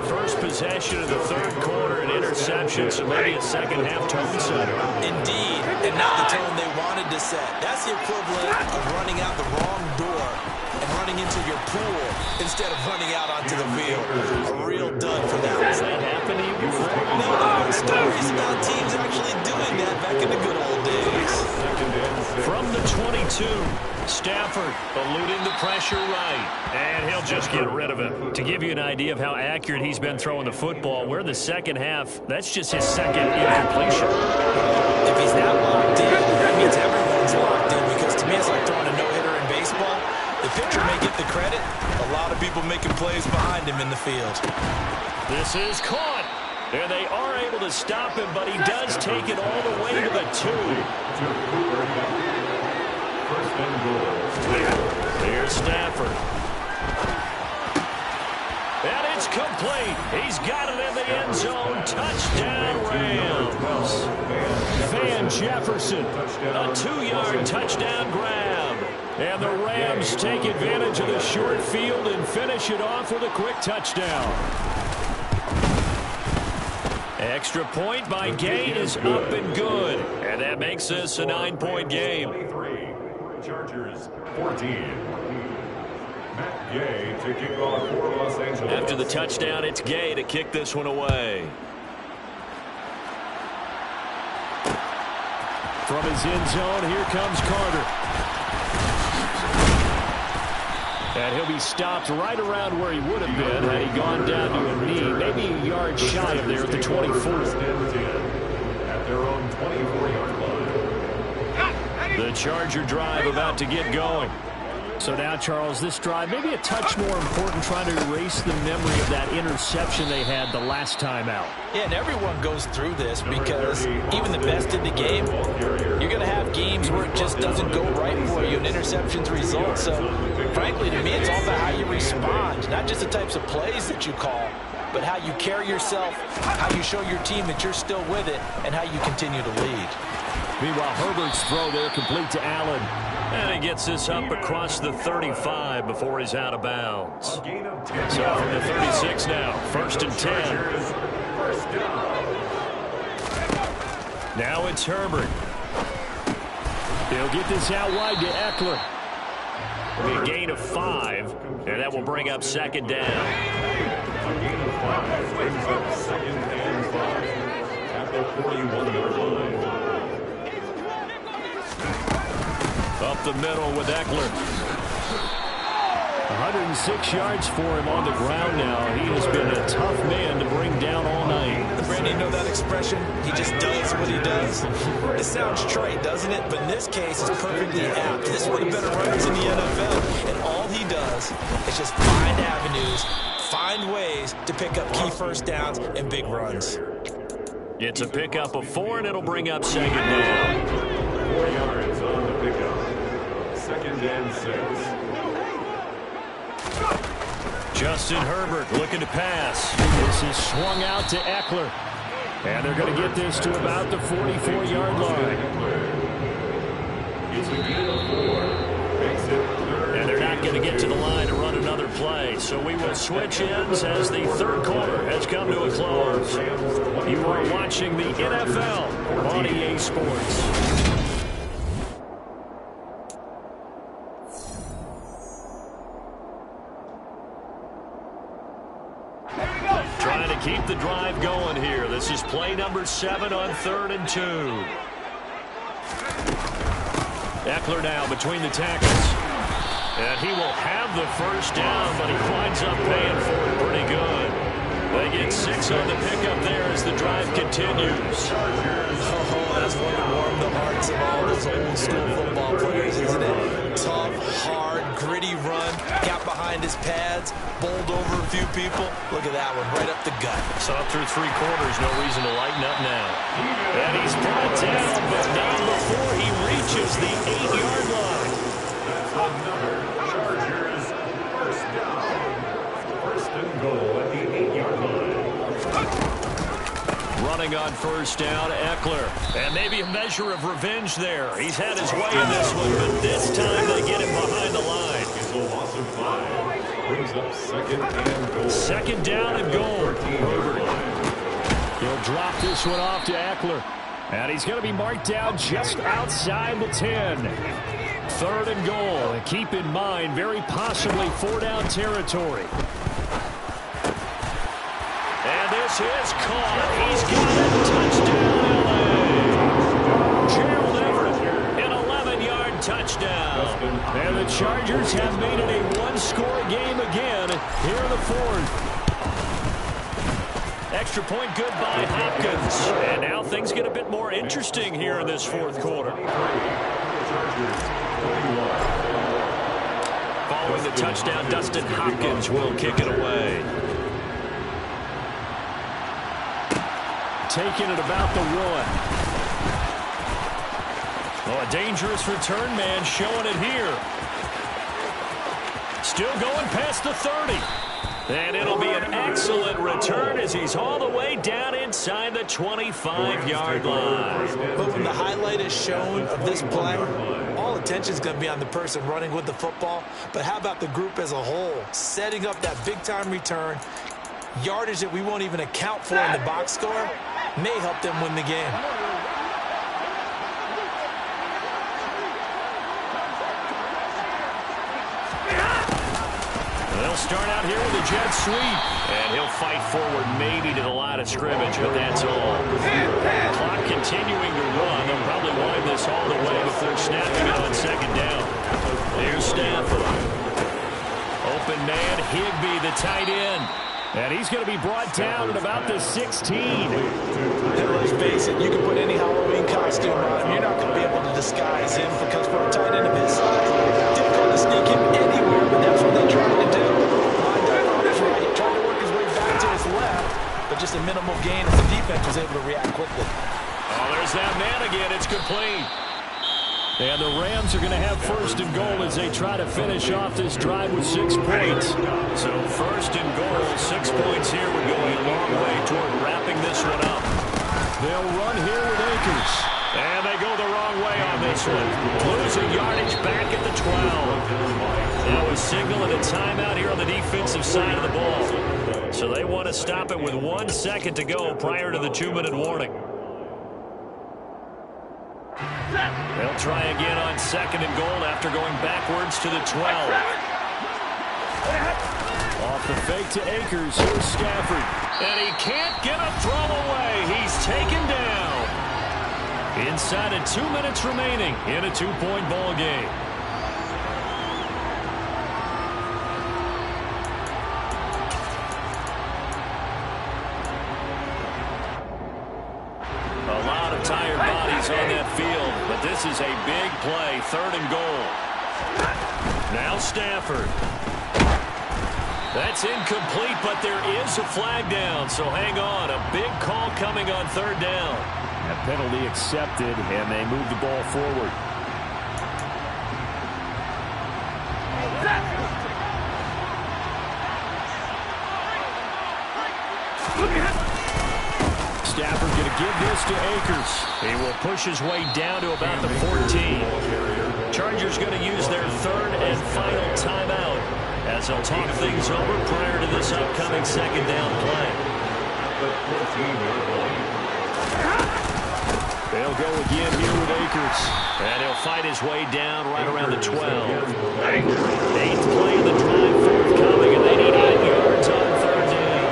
[SPEAKER 2] First possession of the third quarter, an interception, so maybe a second-half tone setter.
[SPEAKER 1] Indeed, and not the tone they wanted to set. That's the equivalent of running out the wrong door and running into your pool instead of running out onto the field. A real dud for that.
[SPEAKER 2] Has that happened to you before?
[SPEAKER 1] No, stories about teams actually doing that back in the good old days.
[SPEAKER 2] From the 22, Stafford eluding the pressure right. And he'll just get rid of it. To give you an idea of how accurate he's been throwing the football, we're in the second half. That's just his second incompletion.
[SPEAKER 1] If he's that locked in, that means everyone's locked in, because to me it's like throwing a no-hitter in baseball. The pitcher may get the credit. A lot of people making plays behind him in the field.
[SPEAKER 2] This is caught. And they are able to stop him, but he does take it all the way to the 2. Here's Stafford. And it's complete. He's got it in the end zone. Touchdown, Rams. Van Jefferson, a 2-yard touchdown grab. And the Rams take advantage of the short field and finish it off with a quick touchdown. Extra point by Gay is up and good. And that makes this a 9-point game.
[SPEAKER 3] 23, Chargers 14. Matt Gay to kick off for Los Angeles.
[SPEAKER 2] After the touchdown, it's Gay to kick this one away. From his end zone, here comes Carter. And he'll be stopped right around where he would have been had he gone down to a knee, maybe a yard shy of there at the 24.
[SPEAKER 3] At their own 24-yard line.
[SPEAKER 2] The Charger drive about to get going. So now, Charles, this drive maybe a touch more important, trying to erase the memory of that interception they had the last time out.
[SPEAKER 1] Yeah, and everyone goes through this, because even the best in the game, you're going to have games where it just doesn't go right for you and interceptions result. So, frankly, to me, it's all about how you respond, not just the types of plays that you call, but how you carry yourself, how you show your team that you're still with it, and how you continue to lead.
[SPEAKER 2] Meanwhile, Herbert's throw there complete to Allen. And he gets this up across the 35 before he's out of bounds. So from the 36 now, 1st and 10. Now it's Herbert. He'll get this out wide to Eckler. It'll be a gain of 5, and that will bring up 2nd down.
[SPEAKER 3] A gain of 5 brings up 2nd and 5 at the 41-yard line.
[SPEAKER 2] Up the middle with Eckler. 106 yards for him on the ground now. He has been a tough man to bring down all night.
[SPEAKER 1] Brandon, you know that expression? He just does what he does. It sounds trite, doesn't it? But in this case, it's perfectly apt. This is one of the better runners in the NFL. And all he does is just find avenues, find ways to pick up key first downs and big runs.
[SPEAKER 2] It's a pickup of 4, and it'll bring up 2nd down.
[SPEAKER 3] 4 yards on the pickup. 2nd and 6.
[SPEAKER 2] Justin Herbert looking to pass. This is swung out to Eckler. And they're going to get this to about the 44-yard line.
[SPEAKER 3] It's a gain of 4. Makes it 3rd.
[SPEAKER 2] And they're not going to get to the line to run another play. So we will switch ends as the 3rd quarter has come to a close. You are watching the NFL on EA Sports. Trying to keep the drive going here. This is play number 7 on 3rd and 2. Eckler now between the tackles. And he will have the 1st down, but he winds up paying for it pretty good. They get 6 on the pickup there as the drive continues.
[SPEAKER 1] Oh, that's going to warm the hearts of all those old school football players, isn't it? Tough, hard, gritty run, got behind his pads, bowled over a few people. Look at that one, right up the gut.
[SPEAKER 2] So up through 3 quarters, no reason to lighten up now. And he's brought down, but not before he reaches the 8-yard line.
[SPEAKER 3] Another Chargers 1st down. 1st and goal at the 8-yard line.
[SPEAKER 2] Running on 1st down, Eckler. And maybe a measure of revenge there. He's had his way in this one, but this time they get him behind the line.
[SPEAKER 3] It's a loss of 5. Brings up 2nd and goal.
[SPEAKER 2] 2nd down and goal. He'll drop this one off to Eckler. And he's going to be marked down just outside the 10. 3rd and goal. And keep in mind, very possibly 4-down territory. And this is caught. He's got it. Touchdown, LA. touchdown. And the Chargers have made it a one-score game again here in the fourth. Extra point good by Hopkins. And now things get a bit more interesting here in this fourth quarter. Following the touchdown, Dustin Hopkins will kick it away. Taking it about the 1. Oh, a dangerous return man showing it here. Still going past the 30. And it'll be an excellent return as he's all the way down inside the 25-yard line.
[SPEAKER 1] But when the highlight is shown of this play, all attention is going to be on the person running with the football. But how about the group as a whole? Setting up that big-time return, yardage that we won't even account for in the box score, may help them win the game.
[SPEAKER 2] They'll start out here with a jet sweep. And he'll fight forward maybe to the line of scrimmage, but that's all. Clock continuing to run. They'll probably wind this all the way before snapping it on second down. Here's Stafford. Open man, Higbee, the tight end. And he's going to be brought down at about the 16.
[SPEAKER 1] And let's face it, you can put any Halloween costume on. You're not going to be able to disguise him because for a tight end of his size, difficult to sneak him anywhere, but that's what they tried to do. Lined up on his right, tried to work his way back to his left, but just a minimal gain as the defense was able to react quickly.
[SPEAKER 2] Oh, there's that man again. It's complete. And the Rams are going to have first and goal as they try to finish off this drive with 6 points. So first and goal, 6 points here. We're going a long way toward wrapping this one up. They'll run here with Akers. And they go the wrong way on this one. Losing yardage back at the 12. Now a signal and a timeout here on the defensive side of the ball. So they want to stop it with 1 second to go prior to the 2-minute warning. They'll try again on second and goal after going backwards to the 12. Off the fake to Akers. Here's Stafford. And he can't get a throw away. He's taken down. Inside of 2 minutes remaining in a 2-point ball game. A lot of tired bodies on that field, but this is a big play, third and goal. Now Stafford. That's incomplete, but there is a flag down, so hang on. A big call coming on third down. A penalty accepted, and they move the ball forward. Stafford going to give this to Akers. He will push his way down to about the 14. Chargers going to use their third and final timeout as they'll talk things over prior to this upcoming second down play. They'll go again here with Akers. And he'll fight his way down right around the 12. 8th play of the drive forthcoming, and they need 8 yards on third down.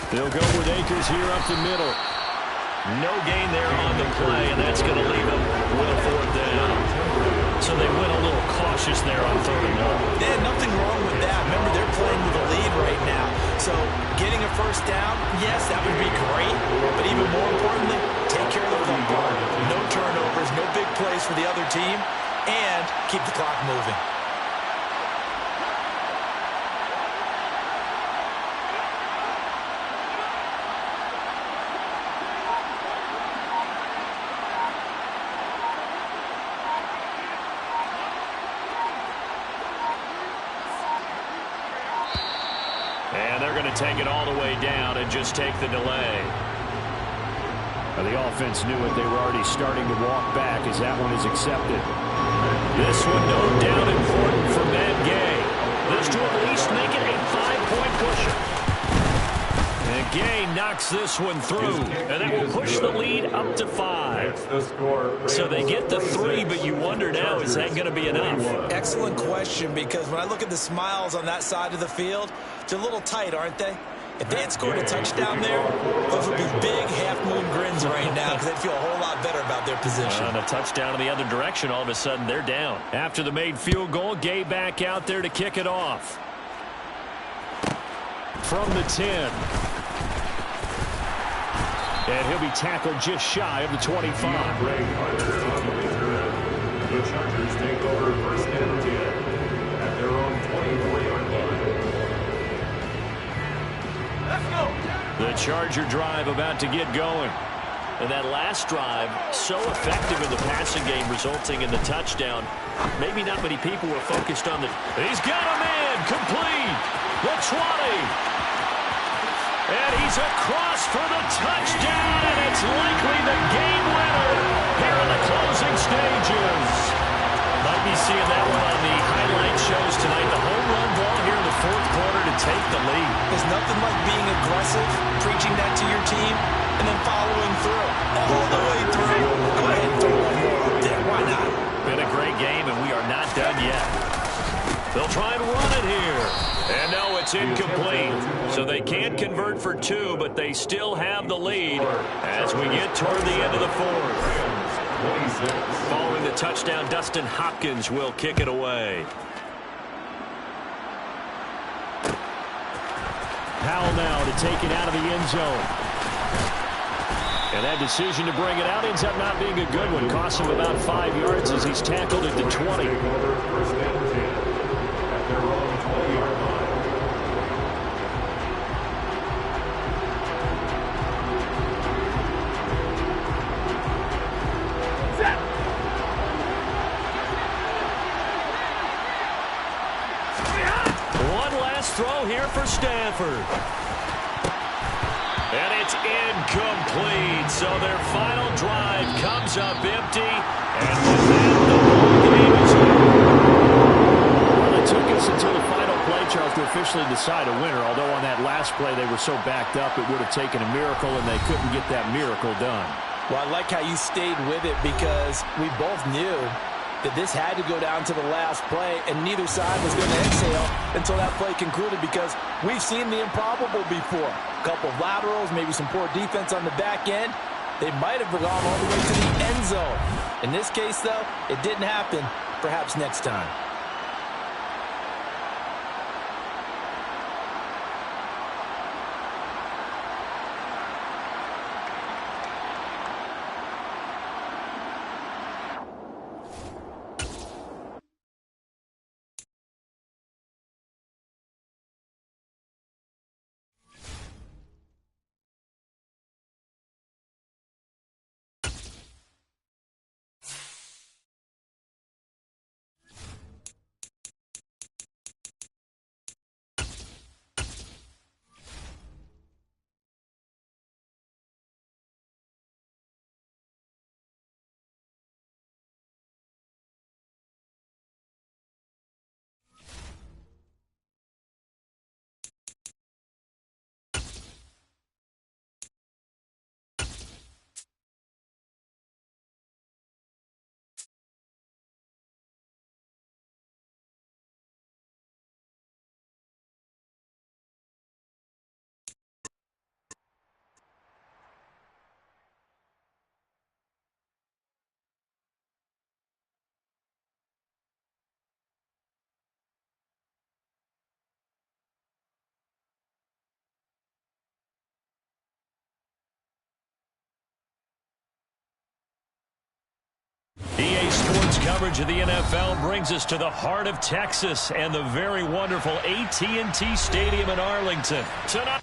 [SPEAKER 2] They'll go with Akers here up the middle. No gain there on the play, and that's going to leave them with a fourth down. So they went a little cautious there on third and one.
[SPEAKER 1] Yeah, nothing wrong with that. Remember, they're playing with a lead right now. So getting a first down, yes, that would be great. But even more importantly, take care of the football. No turnovers, no big plays for the other team, and keep the clock moving.
[SPEAKER 2] And they're going to take it all the way down and just take the delay. Well, the offense knew it. They were already starting to walk back as that one is accepted. This one no doubt important for Matt Gay. enough to at least make it a 5-point pusher. And Gay knocks this one through, and that will push the lead up to 5. So they get the 3, but you wonder now, is that going to be enough?
[SPEAKER 1] Excellent question, because when I look at the smiles on that side of the field, they're a little tight, aren't they? If they had scored a touchdown there, those would be big half-moon grins right now because they'd feel a whole lot better about their position.
[SPEAKER 2] And a touchdown in the other direction, all of a sudden they're down. After the made field goal, Gay back out there to kick it off. From the 10. And he'll be tackled just shy of the 25.
[SPEAKER 3] The Chargers take over first and 10 at their own 24-yard line. Let's go.
[SPEAKER 2] The Charger drive about to get going. And that last drive, so effective in the passing game, resulting in the touchdown. Maybe not many people were focused on the... He's got a man complete. The 20. And he's across for the touchdown, and it's likely the game winner here in the closing stages. Might be seeing that one on the highlight shows tonight. The home run ball here in the fourth quarter to take the lead.
[SPEAKER 1] There's nothing like being aggressive, preaching that to your team, and then following through. All the way through. Go ahead and throw one more up there. Why not?
[SPEAKER 2] Been a great game, and we are not done yet. They'll try and run it here. And no, it's incomplete. So they can't convert for 2, but they still have the lead as we get toward the end of the fourth. Following the touchdown, Dustin Hopkins will kick it away. Powell now to take it out of the end zone. And that decision to bring it out ends up not being a good one. Costs him about 5 yards as he's tackled at the 20. Throw here for Stanford. And it's incomplete. So their final drive comes up empty. And with that, the ball game is over. Well, it took us until the final play, Charles, to officially decide a winner. Although on that last play they were so backed up, it would have taken a miracle, and they couldn't get that miracle done.
[SPEAKER 1] Well, I like how you stayed with it because we both knew that this had to go down to the last play, and neither side was going to exhale until that play concluded because we've seen the improbable before. A couple of laterals, maybe some poor defense on the back end. They might have gone all the way to the end zone. In this case, though, it didn't happen. Perhaps next time.
[SPEAKER 2] EA Sports coverage of the NFL brings us to the heart of Texas and the very wonderful AT&T Stadium in Arlington. Tonight.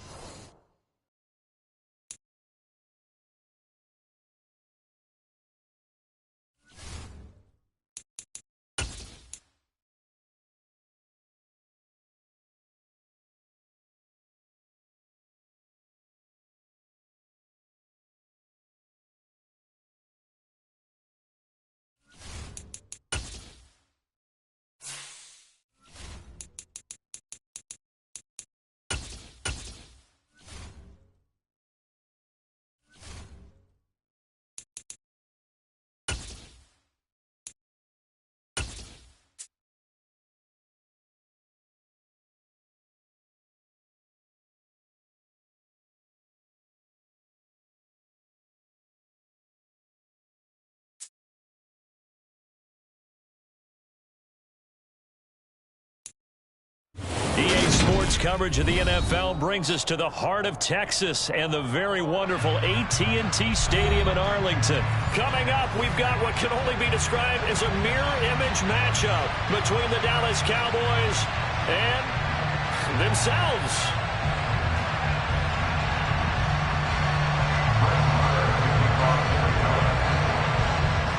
[SPEAKER 2] Sports coverage of the NFL brings us to the heart of Texas and the very wonderful AT&T Stadium in Arlington. Coming up, we've got what can only be described as a mirror image matchup between the Dallas Cowboys and themselves.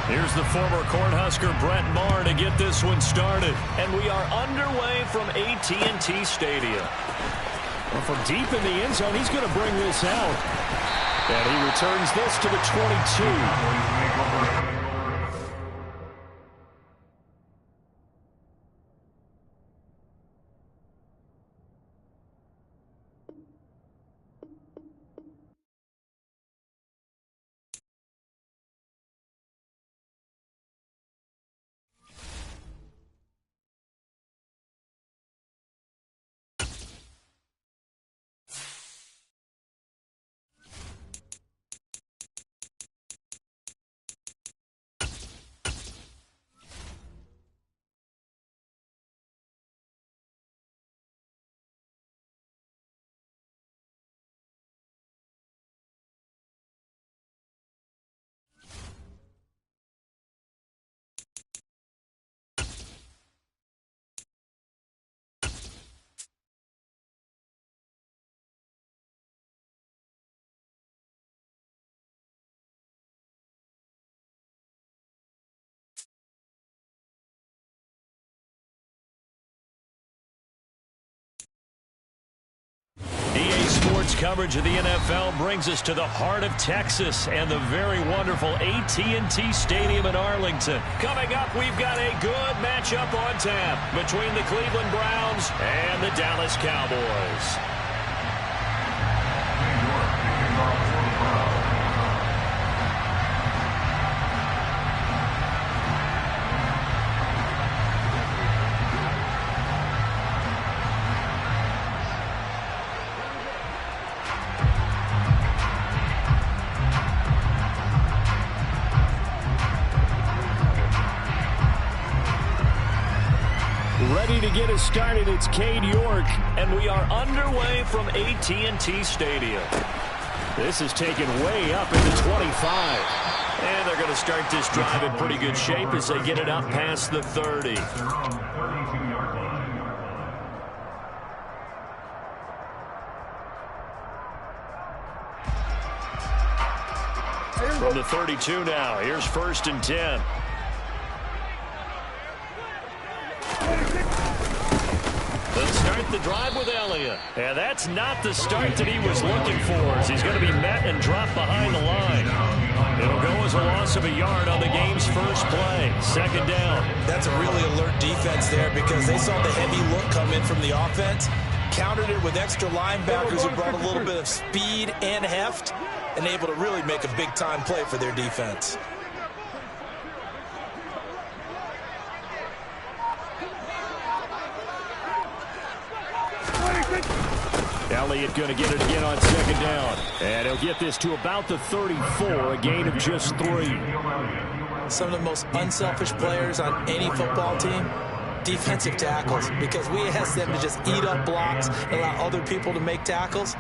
[SPEAKER 2] Here's the former Cornhusker Brett Maher to get this one started. And we are underway from AT&T Stadium. Well, from deep in the end zone, he's going to bring this out. And he returns this to the 22. EA Sports coverage of the NFL brings us to the heart of Texas and the very wonderful AT&T Stadium in Arlington. Coming up, we've got a good matchup on tap between the Cleveland Browns and the Dallas Cowboys. Ready to get us started, it's Cade York, and we are underway from AT&T Stadium. This is taken way up into 25. And they're going to start this drive in pretty good shape as they get it up past the 30. From the 32 now, here's 1st and 10. They'll start the drive with Elliott. And that's not the start that he was looking for, as he's going to be met and dropped behind the line. It'll go as a loss of a yard on the game's first play. 2nd down.
[SPEAKER 1] That's a really alert defense there because they saw the heavy look come in from the offense, countered it with extra linebackers who brought a little bit of speed and heft, and able to really make a big-time play for their defense.
[SPEAKER 2] Elliott going to get it again on 2nd down. And he'll get this to about the 34, a gain of just 3.
[SPEAKER 1] Some of the most unselfish players on any football team, defensive tackles, because we ask them to just eat up blocks, allow other people to make tackles.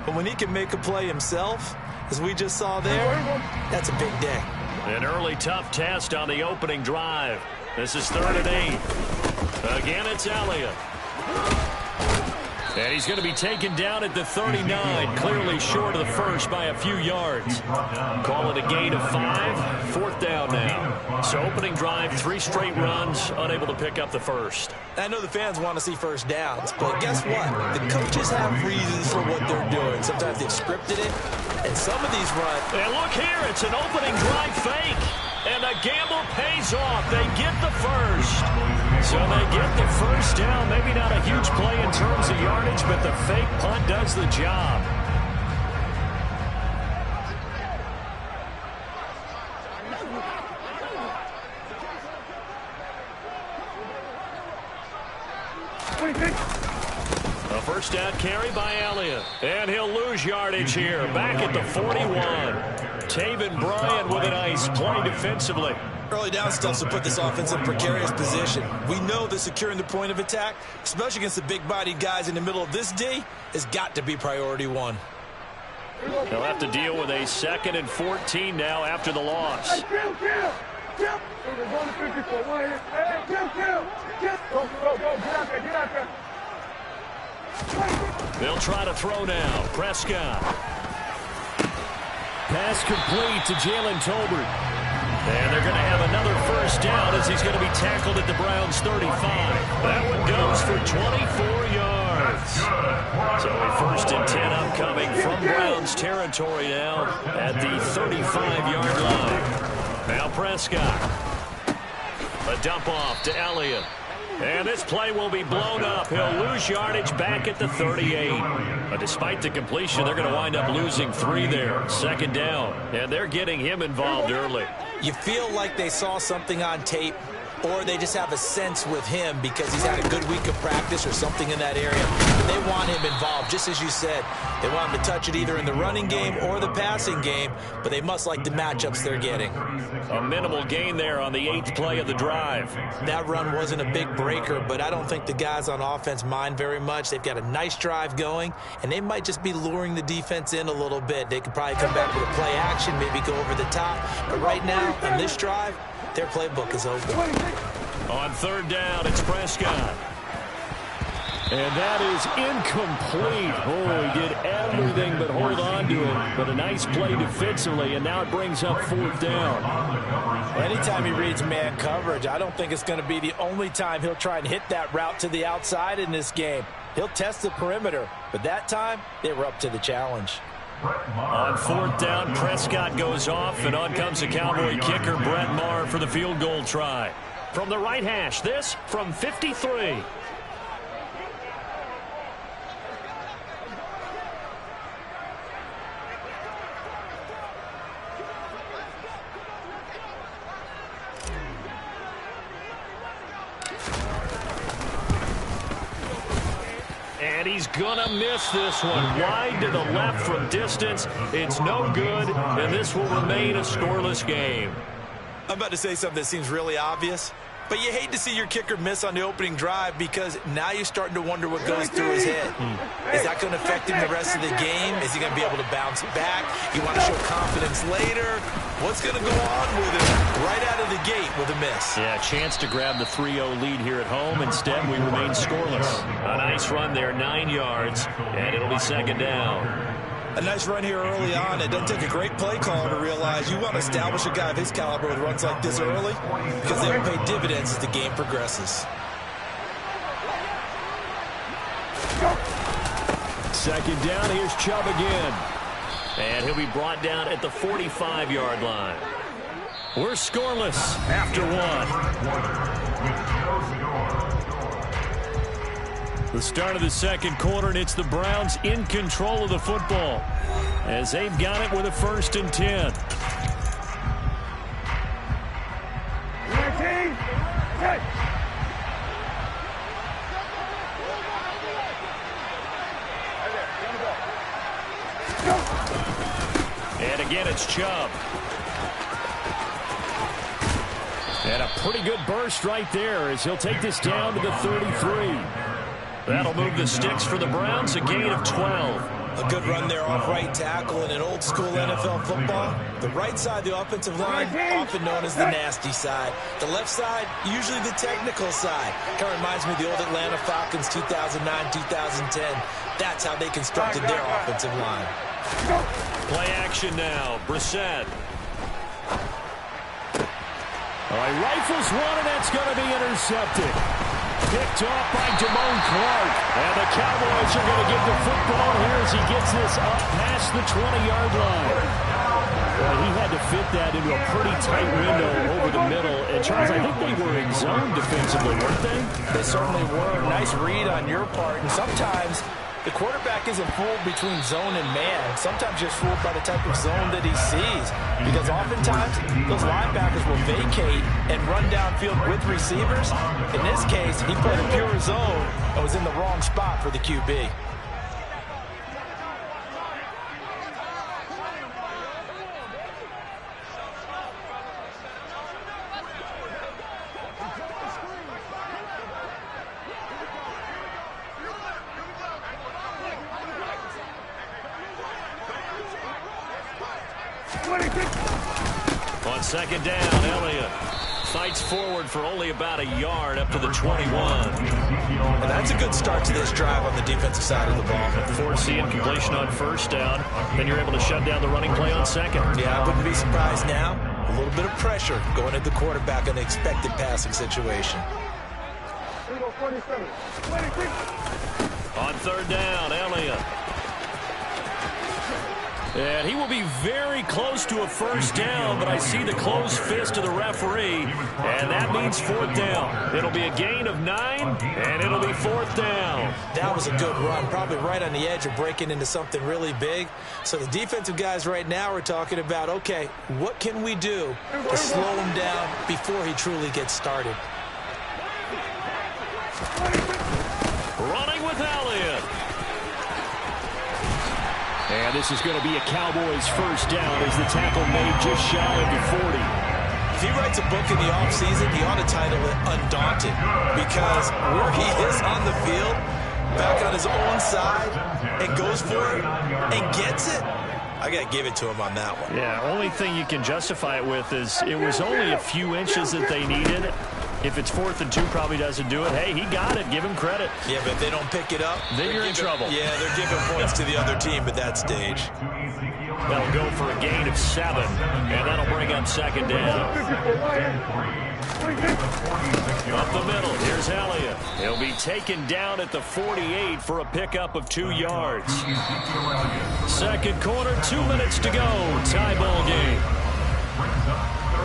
[SPEAKER 1] But when he can make a play himself, as we just saw there, that's a big day.
[SPEAKER 2] An early tough test on the opening drive. This is 3rd and 8. Again, it's Elliott. And he's going to be taken down at the 39, clearly short of the first by a few yards. Call it a gain of 5, 4th down now. So opening drive, 3 straight runs, unable to pick up the first.
[SPEAKER 1] I know the fans want to see first downs, but guess what? The coaches have reasons for what they're doing. Sometimes they've scripted it, and some of these runs.
[SPEAKER 2] And look here, it's an opening drive fake. And the gamble pays off. They get the first. So they get the first down. Maybe not a huge play in terms of yardage, but the fake punt does the job. A first down carry by Elliott. And he'll lose yardage here. Back at the 41. Taven Bryan with a nice play defensively.
[SPEAKER 1] Early down stuff to put this offense in a precarious position. We know that securing the point of attack, especially against the big-bodied guys in the middle of this D, has got to be priority one.
[SPEAKER 2] They'll have to deal with a 2nd and 14 now after the loss. They'll try to throw now. Prescott. Pass complete to Jalen Tolbert. And they're going to have another first down as he's going to be tackled at the Browns' 35. That one goes for 24 yards. So a 1st and 10 upcoming from Browns territory now at the 35-yard line. Now Prescott. A dump off to Elliott. And this play will be blown up. He'll lose yardage back at the 38. But despite the completion, they're going to wind up losing 3 there. 2nd down. And they're getting him involved early.
[SPEAKER 1] You feel like they saw something on tape, or they just have a sense with him because he's had a good week of practice or something in that area. And they want him involved, just as you said. They want him to touch it either in the running game or the passing game, but they must like the matchups they're getting.
[SPEAKER 2] A minimal gain there on the 8th play of the drive.
[SPEAKER 1] That run wasn't a big breaker, but I don't think the guys on offense mind very much. They've got a nice drive going, and they might just be luring the defense in a little bit. They could probably come back with a play action, maybe go over the top. But right now, on this drive, their playbook is open.
[SPEAKER 2] On 3rd down, it's Prescott. And that is incomplete. Oh, he did everything but hold on to it. But a nice play defensively, and now it brings up 4th down.
[SPEAKER 1] Anytime he reads man coverage, I don't think it's going to be the only time he'll try and hit that route to the outside in this game. He'll test the perimeter, but that time, they were up to the challenge.
[SPEAKER 2] On 4th down, Prescott goes off, and on comes the Cowboy kicker, Brett Maher, for the field goal try. From the right hash, this from 53. And he's going to miss this one. Wide to the left from distance. It's no good, and this will remain a scoreless game.
[SPEAKER 1] I'm about to say something that seems really obvious, but you hate to see your kicker miss on the opening drive because now you're starting to wonder what goes through his head. Is that going to affect him the rest of the game? Is he going to be able to bounce back? You want to show confidence later? What's going to go on with him right out of the gate with a miss?
[SPEAKER 2] Yeah, chance to grab the 3-0 lead here at home. Instead, we remain scoreless. A nice run there, 9 yards, and it'll be 2nd down.
[SPEAKER 1] A nice run here early on. It doesn't take a great play caller to realize you want to establish a guy of his caliber with runs like this early because they'll pay dividends as the game progresses.
[SPEAKER 2] 2nd down, here's Chubb again. And he'll be brought down at the 45-yard line. We're scoreless after 1. The start of the 2nd quarter, and it's the Browns in control of the football as they've got it with a 1st and 10. And again, it's Chubb. And a pretty good burst right there as he'll take this down to the 33. That'll move the sticks for the Browns, a gain of 12.
[SPEAKER 1] A good run there off right tackle in an old-school NFL football. The right side, the offensive line, often known as the nasty side. The left side, usually the technical side. Kind of reminds me of the old Atlanta Falcons 2009-2010. That's how they constructed their offensive line.
[SPEAKER 2] Play action now. Brissett. All right, rifles one, and that's going to be intercepted. Picked off by Damone Clark. And the Cowboys are going to get the football here as he gets this up past the 20-yard line. Well, he had to fit that into a pretty tight window over the middle. And, Charles, I think they were in zone defensively, weren't they?
[SPEAKER 1] They certainly were. Nice read on your part. And sometimes the quarterback isn't fooled between zone and man. Sometimes just fooled by the type of zone that he sees. Because oftentimes, those linebackers will vacate and run downfield with receivers. In this case, he played a pure zone and was in the wrong spot for the QB.
[SPEAKER 2] On second down, Elliott fights forward for only about a yard up to the 21.
[SPEAKER 1] And that's a good start to this drive on the defensive side of the ball.
[SPEAKER 2] Force the incompletion on first down. Then you're able to shut down the running play on second.
[SPEAKER 1] Yeah, I wouldn't be surprised now. A little bit of pressure going at the quarterback in an expected passing situation.
[SPEAKER 2] On third down, Elliott. And he will be very close to a first down, but I see the closed fist of the referee, and that means fourth down. It'll be a gain of 9, and it'll be fourth down.
[SPEAKER 1] That was a good run, probably right on the edge of breaking into something really big. So the defensive guys right now are talking about, okay, what can we do to slow him down before he truly gets started?
[SPEAKER 2] Running with Elliott. And this is going to be a Cowboys first down as the tackle made just shy of the 40.
[SPEAKER 1] If he writes a book in the offseason, he ought to title it Undaunted, because where he is on the field, back on his own side, and goes for it and gets it, I got to give it to him on that one.
[SPEAKER 2] Yeah, only thing you can justify it with is it was only a few inches that they needed. If it's 4th and 2, probably doesn't do it. Hey, he got it. Give him credit.
[SPEAKER 1] Yeah, but if they don't pick it up,
[SPEAKER 2] then you're in trouble.
[SPEAKER 1] Yeah, they're giving points to the other team at that stage.
[SPEAKER 2] They'll go for a gain of 7, and that'll bring up second down. Up the middle, here's Elliott. He'll be taken down at the 48 for a pickup of 2 yards. Second quarter, 2 minutes to go. Tie ball game.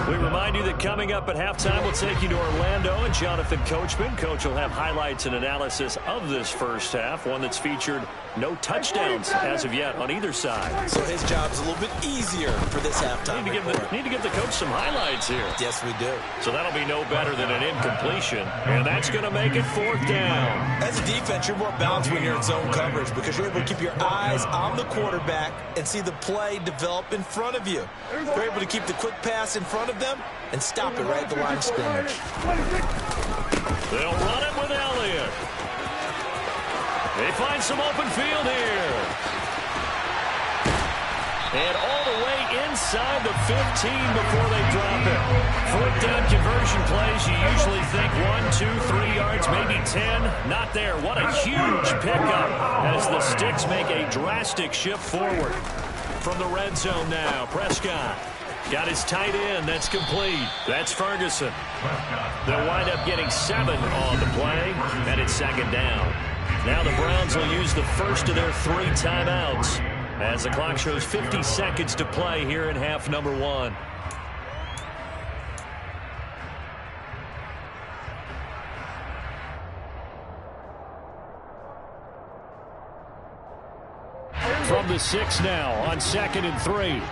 [SPEAKER 2] We remind you that coming up at halftime, we'll take you to Orlando and Jonathan Coachman. Coach will have highlights and analysis of this first half, one that's featured no touchdowns as of yet on either side.
[SPEAKER 1] So his job's a little bit easier for this halftime.
[SPEAKER 2] Need to give the coach some highlights here.
[SPEAKER 1] Yes, we do.
[SPEAKER 2] So that'll be no better than an incompletion, and that's going to make it fourth down.
[SPEAKER 1] As a defense, you're more balanced when you're in zone coverage because you're able to keep your eyes on the quarterback and see the play develop in front of you. You're able to keep the quick pass in front of them and stop it right at the line of scrimmage.
[SPEAKER 2] They'll run it with Elliott. They find some open field here. And all the way inside the 15 before they drop it. Fourth down conversion plays, you usually think 1, 2, 3 yards, maybe 10. Not there. What a huge pickup as the Sticks make a drastic shift forward. From the red zone now, Prescott. Got his tight end. That's complete. That's Ferguson. They'll wind up getting 7 on the play, and it's second down. Now the Browns will use the first of their 3 timeouts as the clock shows 50 seconds to play here in half number 1. From the 6 now on 2nd and 3.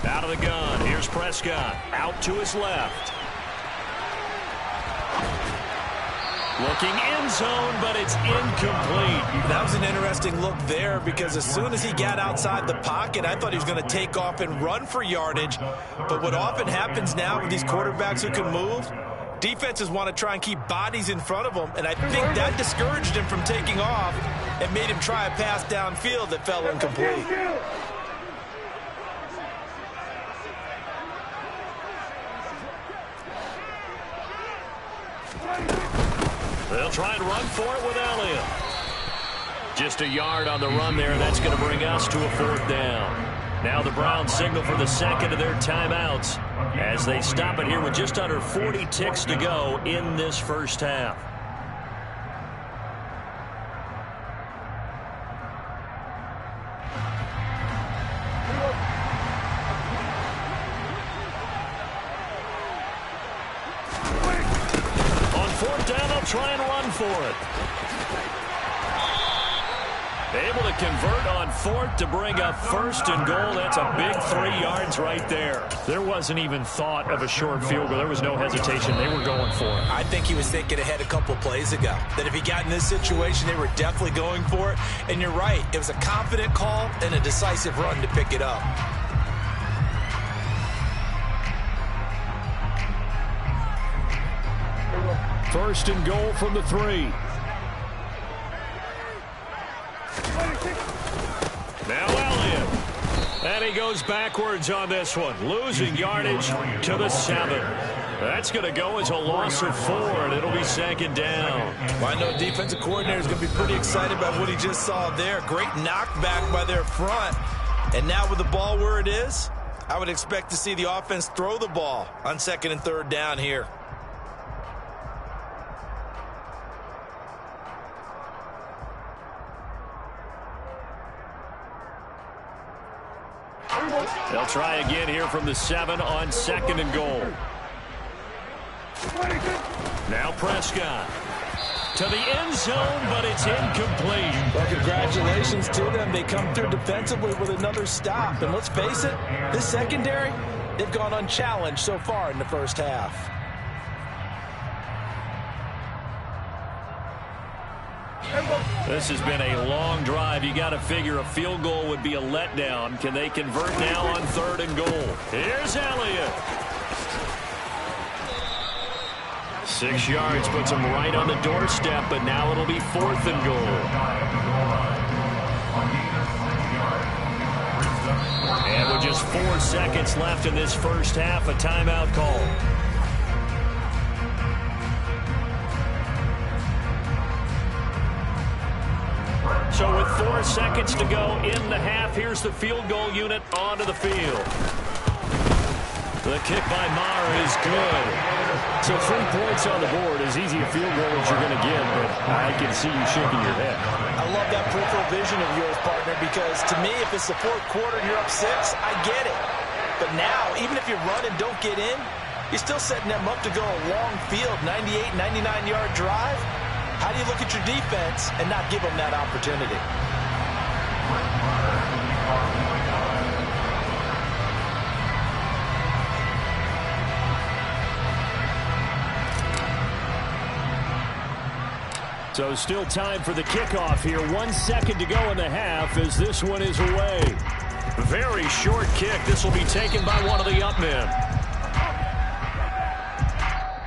[SPEAKER 2] Out of the gun. Here's Prescott. Out to his left. Looking end zone, but it's incomplete.
[SPEAKER 1] That was an interesting look there because as soon as he got outside the pocket, I thought he was going to take off and run for yardage. But what often happens now with these quarterbacks who can move, defenses want to try and keep bodies in front of them, and I think that discouraged him from taking off and made him try a pass downfield that fell incomplete.
[SPEAKER 2] They'll try and run for it with Elliott. Just a yard on the run there. That's going to bring us to a fourth down. Now the Browns signal for the second of their timeouts as they stop it here with just under 40 ticks to go in this first half. Try and run for it. Able to convert on 4th to bring up 1st and goal. That's a big 3 yards right there. There wasn't even thought of a short field goal. There was no hesitation. They were going for it.
[SPEAKER 1] I think he was thinking ahead a couple plays ago that if he got in this situation, they were definitely going for it. And you're right. It was a confident call and a decisive run to pick it up.
[SPEAKER 2] First and goal from the 3. Now And he goes backwards on this one, losing yardage to the 7. That's going to go as a loss of 4, and it'll be 2nd down.
[SPEAKER 1] Well, I know defensive coordinator is going to be pretty excited about what he just saw there. Great knockback by their front. And now with the ball where it is, I would expect to see the offense throw the ball on 2nd and 3rd down here.
[SPEAKER 2] They'll try again here from the 7 on 2nd and goal. Now Prescott to the end zone, but it's incomplete.
[SPEAKER 1] Well, congratulations to them. They come through defensively with another stop. And let's face it, this secondary, they've gone unchallenged so far in the first half.
[SPEAKER 2] This has been a long drive. You got to figure a field goal would be a letdown. Can they convert now on 3rd and goal? Here's Elliott. 6 yards puts him right on the doorstep, but now it'll be 4th and goal. And with just 4 seconds left in this first half, a timeout call. So with 4 seconds to go in the half, here's the field goal unit onto the field. The kick by Maher is good. So 3 points on the board, as easy a field goal as you're going to get, but I can see you shaking your head.
[SPEAKER 1] I love that peripheral vision of yours, partner, because to me, if it's the 4th quarter and you're up 6, I get it. But now, even if you run and don't get in, you're still setting them up to go a long field, 98, 99-yard drive. How do you look at your defense and not give them that opportunity?
[SPEAKER 2] So still time for the kickoff here. 1 second to go in the half as this one is away. Very short kick. This will be taken by one of the up men.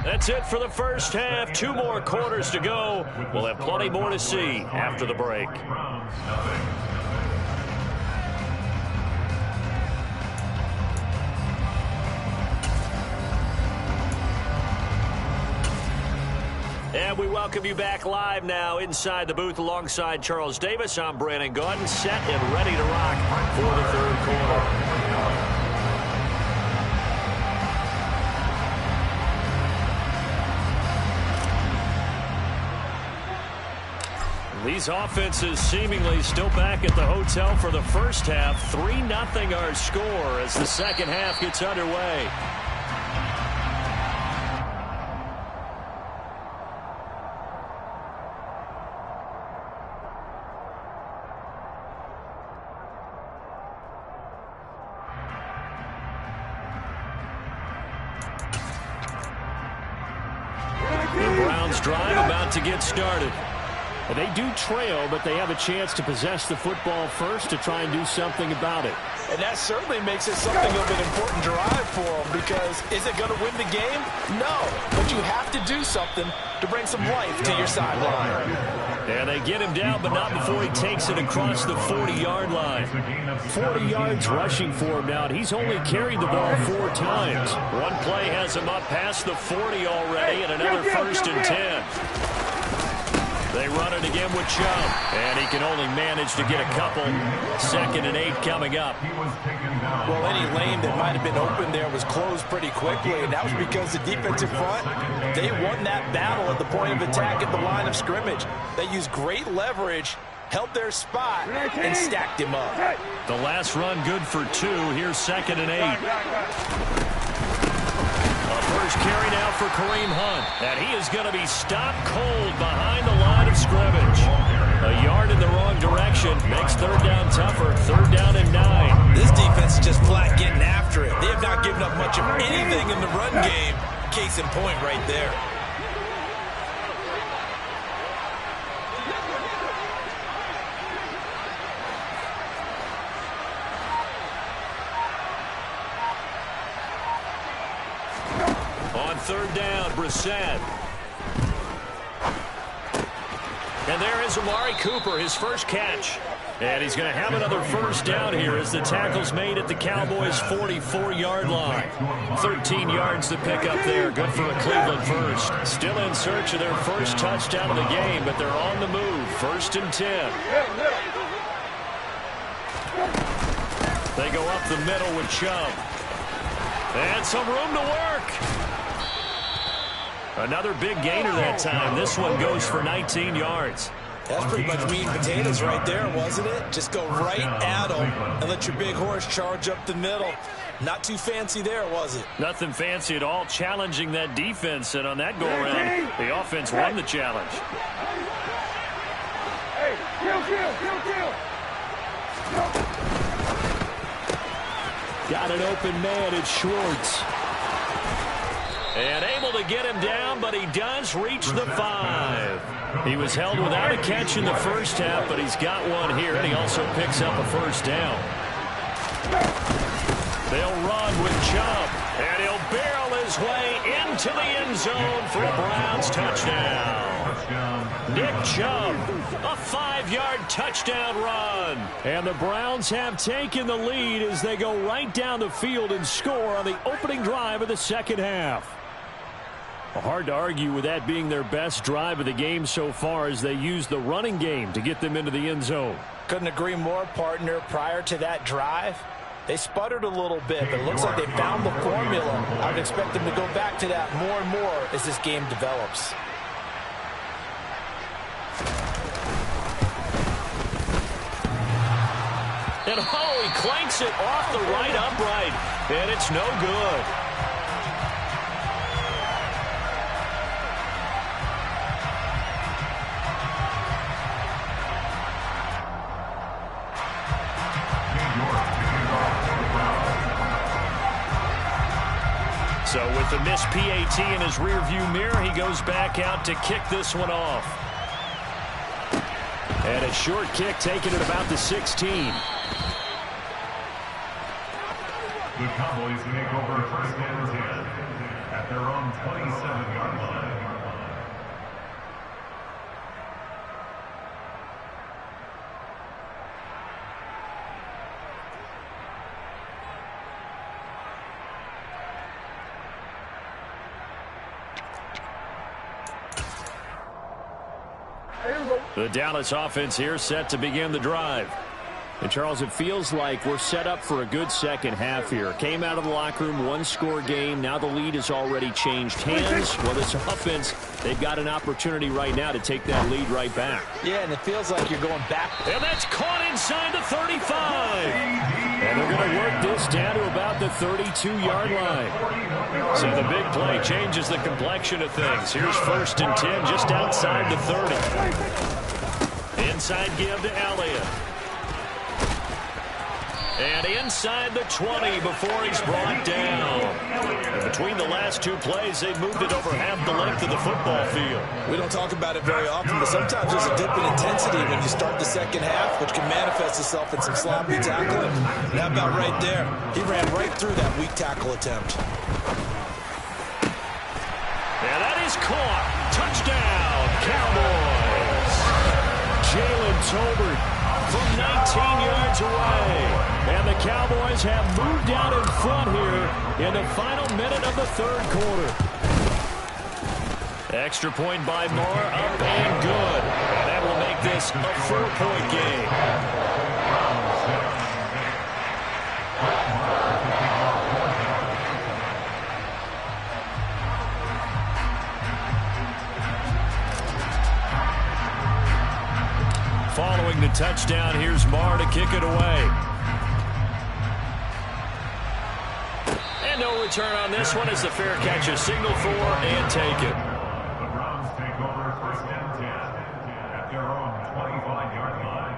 [SPEAKER 2] That's it for the first half. 2 more quarters to go. We'll have plenty more to see after the break. And we welcome you back live now inside the booth alongside Charles Davis. I'm Brandon Gaudin, set and ready to rock for the 3rd quarter. These offenses seemingly still back at the hotel for the first half. 3-0 our score as the second half gets underway. The Browns drive about to get started. They do trail, but they have a chance to possess the football first to try and do something about it.
[SPEAKER 1] And that certainly makes it something of an important drive for them, because is it going to win the game? No, but you have to do something to bring some life to your sideline.
[SPEAKER 2] And they get him down, but not before he takes it across the 40-yard line. 40 yards rushing for him now, and he's only carried the ball 4 times. One play has him up past the 40 already, and another 1st and 10. They run it again with Chubb, and he can only manage to get a couple. 2nd and 8 coming up.
[SPEAKER 1] Well, any lane that might have been open there was closed pretty quickly, and that was because the defensive front, they won that battle at the point of attack at the line of scrimmage. They used great leverage, held their spot, and stacked him up.
[SPEAKER 2] The last run good for 2. Here's 2nd and 8. First carry now for Kareem Hunt. And he is going to be stopped cold behind the line of scrimmage. A yard in the wrong direction makes 3rd down tougher. 3rd down and 9.
[SPEAKER 1] This defense is just flat getting after it. They have not given up much of anything in the run game. Case in point right there.
[SPEAKER 2] On 3rd down, Brissett. And there is Amari Cooper, his first catch. And he's going to have another first down here as the tackle's made at the Cowboys' 44-yard line. 13 yards to pick up there. Good for a Cleveland first. Still in search of their first touchdown of the game, but they're on the move. 1st and 10. They go up the middle with Chubb. And some room to work. Another big gainer that time. This one goes for 19 yards.
[SPEAKER 1] That's pretty much meat and potatoes right there, wasn't it? Just go right at them and let your big horse charge up the middle. Not too fancy there, was it?
[SPEAKER 2] Nothing fancy at all, challenging that defense. And on that go-around, the offense won the challenge.
[SPEAKER 4] Hey, kill.
[SPEAKER 2] Got an open man, it's Schwartz. And able to get him down, but he does reach the 5. He was held without a catch in the first half, but he's got one here, and he also picks up a first down. They'll run with Chubb, and he'll barrel his way into the end zone for a Browns touchdown. Nick Chubb, a 5-yard touchdown run. And the Browns have taken the lead as they go right down the field and score on the opening drive of the second half. Hard to argue with that being their best drive of the game so far as they use the running game to get them into the end zone.
[SPEAKER 1] Couldn't agree more, partner. Prior to that drive, they sputtered a little bit, but it looks like they found the formula. I would expect them to go back to that more and more as this game develops.
[SPEAKER 2] And he clanks it off the right upright, and it's no good. So with the missed PAT in his rearview mirror, he goes back out to kick this one off. And a short kick taken at about the 16.
[SPEAKER 3] The Cowboys make over 1st and 10 at their own 27-yard line.
[SPEAKER 2] The Dallas offense here set to begin the drive. And, Charles, it feels like we're set up for a good second half here. Came out of the locker room, one-score game. Now the lead has already changed hands. Well, this offense, they've got an opportunity right now to take that lead right back.
[SPEAKER 1] Yeah, and it feels like you're going back.
[SPEAKER 2] And that's caught inside the 35. And they're going to work this down to about the 32-yard line. So the big play changes the complexion of things. Here's 1st and 10 just outside the 30. Inside give to Elliott. And inside the 20 before he's brought down. And between the last two plays, they've moved it over half the length of the football field.
[SPEAKER 1] We don't talk about it very often, but sometimes there's a dip in intensity when you start the second half, which can manifest itself in some sloppy tackling. And how about right there? He ran right through that weak tackle attempt.
[SPEAKER 2] And that is caught. Touchdown, Cowboys. Jalen Tolbert from 19 yards away. And the Cowboys have moved out in front here in the final minute of the third quarter. Extra point by Moore, up and good. And that will make this a 4-point game. Following the touchdown, here's Marr to kick it away. And no return on this one as the fair catch is signaled for and taken.
[SPEAKER 3] The Browns take over 1st and 10 at their own 25-yard line.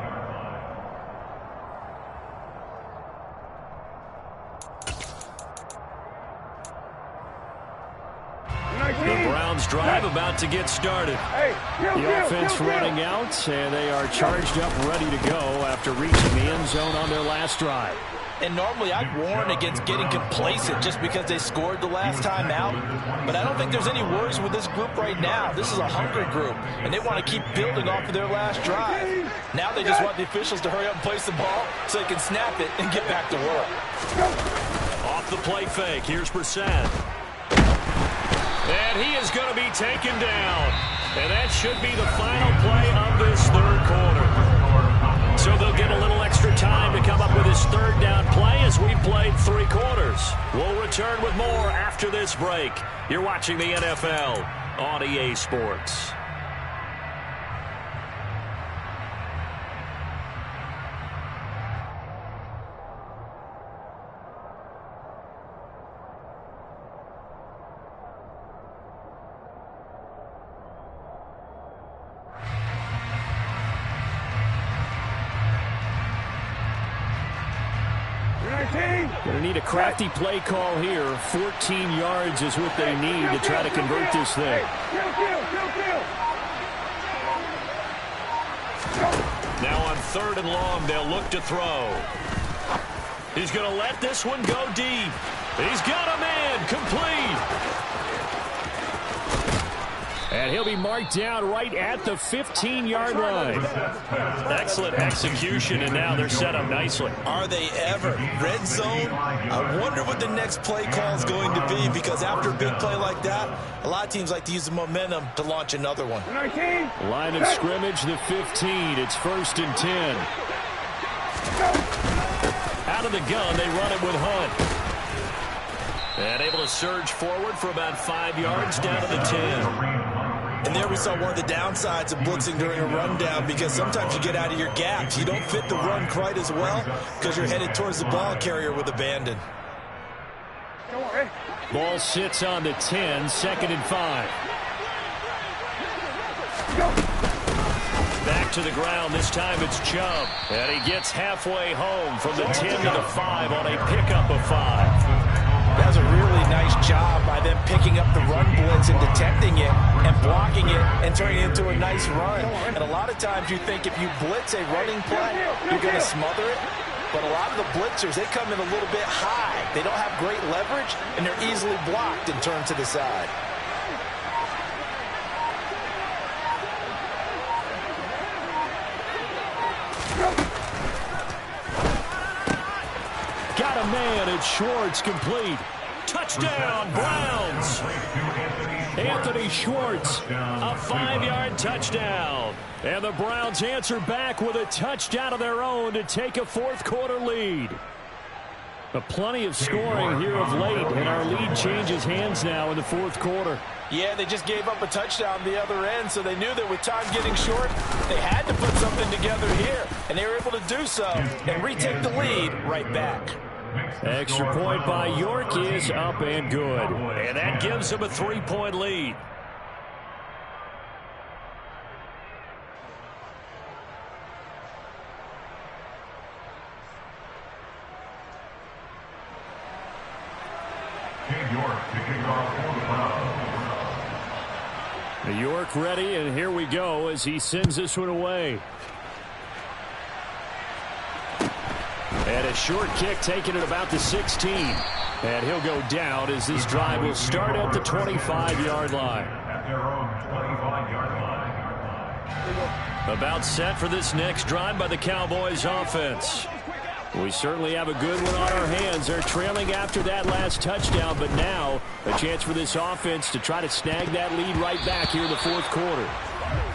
[SPEAKER 2] The Browns drive about to get started. The offense running out, and they are charged up, ready to go after reaching the end zone on their last drive.
[SPEAKER 1] And normally I'd warn against getting complacent just because they scored the last time out. But I don't think there's any worries with this group right now. This is a hunger group, and they want to keep building off of their last drive. Now they just want the officials to hurry up and place the ball so they can snap it and get back to work.
[SPEAKER 2] Off the play fake, here's Brissett. And he is going to be taken down. And that should be the final play of this third quarter. So they'll get a little extra time to come up with his third down play as we've played 3 quarters. We'll return with more after this break. You're watching the NFL on EA Sports. Going to need a crafty play call here. 14 yards is what they need to try to convert this thing. Now on 3rd and long, they'll look to throw. He's going to let this one go deep. He's got a man, complete. And he'll be marked down right at the 15-yard line. Excellent execution, and now they're set up nicely.
[SPEAKER 1] Are they ever? Red zone? I wonder what the next play call is going to be, because after a big play like that, a lot of teams like to use the momentum to launch another one.
[SPEAKER 2] Line of scrimmage, the 15. It's 1st and 10. Out of the gun, they run it with Hunt. And able to surge forward for about 5 yards down to the 10.
[SPEAKER 1] And there we saw one of the downsides of blitzing during a rundown, because sometimes you get out of your gaps. You don't fit the run quite as well because you're headed towards the ball carrier with abandon.
[SPEAKER 2] Ball sits on the 10, 2nd and 5. Back to the ground. This time it's Chubb. And he gets halfway home from the 10 to the 5 on a pickup of 5.
[SPEAKER 1] That was a really nice job by them picking up the run blitz and detecting it and blocking it and turning it into a nice run. And a lot of times you think if you blitz a running play, you're going to smother it. But a lot of the blitzers, they come in a little bit high. They don't have great leverage, and they're easily blocked and turned to the side.
[SPEAKER 2] Got a man at Schwartz, complete. Touchdown, Browns. Anthony Schwartz, a 5-yard touchdown. And the Browns answer back with a touchdown of their own to take a 4th quarter lead. But plenty of scoring here of late, and our lead changes hands now in the 4th quarter.
[SPEAKER 1] Yeah, they just gave up a touchdown the other end, so they knew that with time getting short, they had to put something together here, and they were able to do so and retake the lead right back.
[SPEAKER 2] Extra point by York is up and good. And that gives them a 3-point lead. York ready, and here we go as he sends this one away. And a short kick taken at about the 16. And he'll go down as this drive will start at the 25-yard line. About set for this next drive by the Cowboys offense. We certainly have a good one on our hands. They're trailing after that last touchdown, but now a chance for this offense to try to snag that lead right back here in the 4th quarter.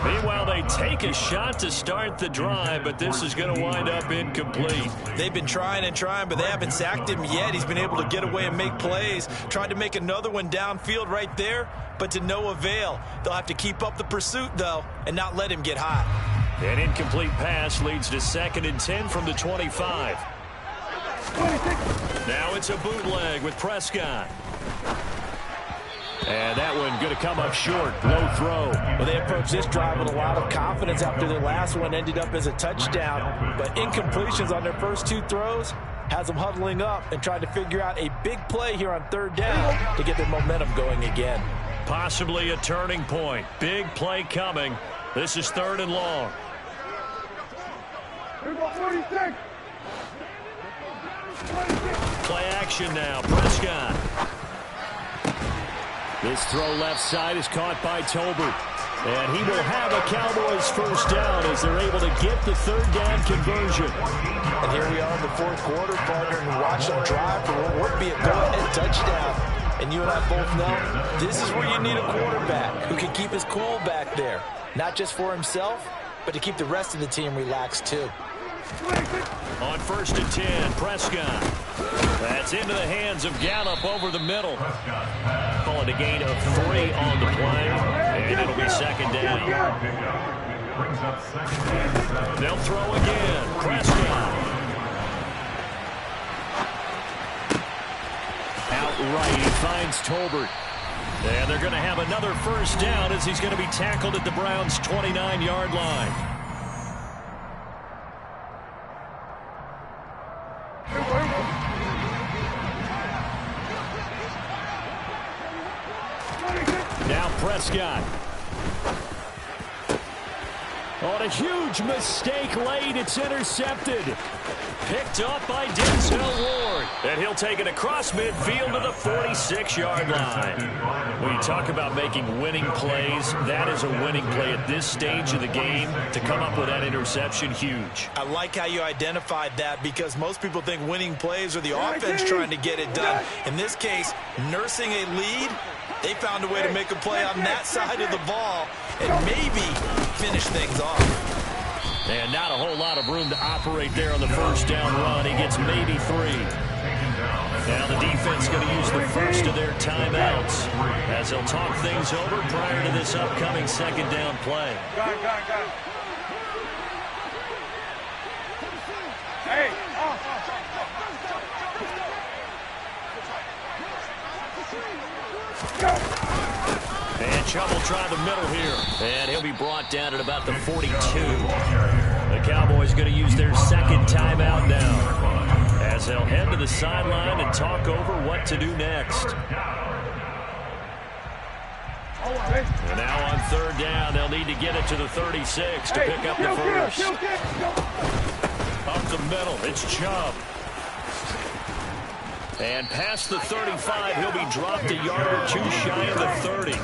[SPEAKER 2] Meanwhile, they take a shot to start the drive, but this is going to wind up incomplete.
[SPEAKER 1] They've been trying and trying, but they haven't sacked him yet. He's been able to get away and make plays. Tried to make another one downfield right there, but to no avail. They'll have to keep up the pursuit, though, and not let him get hot.
[SPEAKER 2] An incomplete pass leads to 2nd and 10 from the 25. Now it's a bootleg with Prescott. And that one going to come up short. Low throw.
[SPEAKER 1] Well, they approached this drive with a lot of confidence after their last one ended up as a touchdown. But incompletions on their first 2 throws has them huddling up and trying to figure out a big play here on 3rd down to get their momentum going again.
[SPEAKER 2] Possibly a turning point. Big play coming. This is 3rd and long. Play action now. Prescott. This throw left side is caught by Tolbert. And he will have a Cowboys first down as they're able to get the third down conversion.
[SPEAKER 1] And here we are in the fourth quarter, partner, and watch them drive for what would be a go-ahead touchdown. And you and I both know this is where you need a quarterback who can keep his cool back there. Not just for himself, but to keep the rest of the team relaxed too.
[SPEAKER 2] On 1st and 10, Prescott. That's into the hands of Gallup over the middle. Call it a gain of 3 on the play, and it'll be second down. They'll throw again. Prescott. Outright, he finds Tolbert. And they're going to have another first down as he's going to be tackled at the Browns' 29-yard line. Now Prescott. On a huge mistake late, it's intercepted. Picked up by Denzel Ward. And he'll take it across midfield to the 46-yard line. When you talk about making winning plays, that is a winning play at this stage of the game. To come up with that interception, huge.
[SPEAKER 1] I like how you identified that because most people think winning plays are the offense trying to get it done. In this case, nursing a lead, they found a way to make a play on that side of the ball and maybe finish things off.
[SPEAKER 2] And not a whole lot of room to operate there on the first down run. He gets maybe 3. Now the defense going to use the first of their timeouts as they'll talk things over prior to this upcoming second down play. And Chubb will try the middle here. And he'll be brought down at about the 42. The Cowboys going to use their second timeout now as they'll head to the sideline and talk over what to do next. And now on third down, they'll need to get it to the 36 to pick up the first. Up the middle, it's Chubb. And past the 35, he'll be dropped a yard or 2 shy of the 30.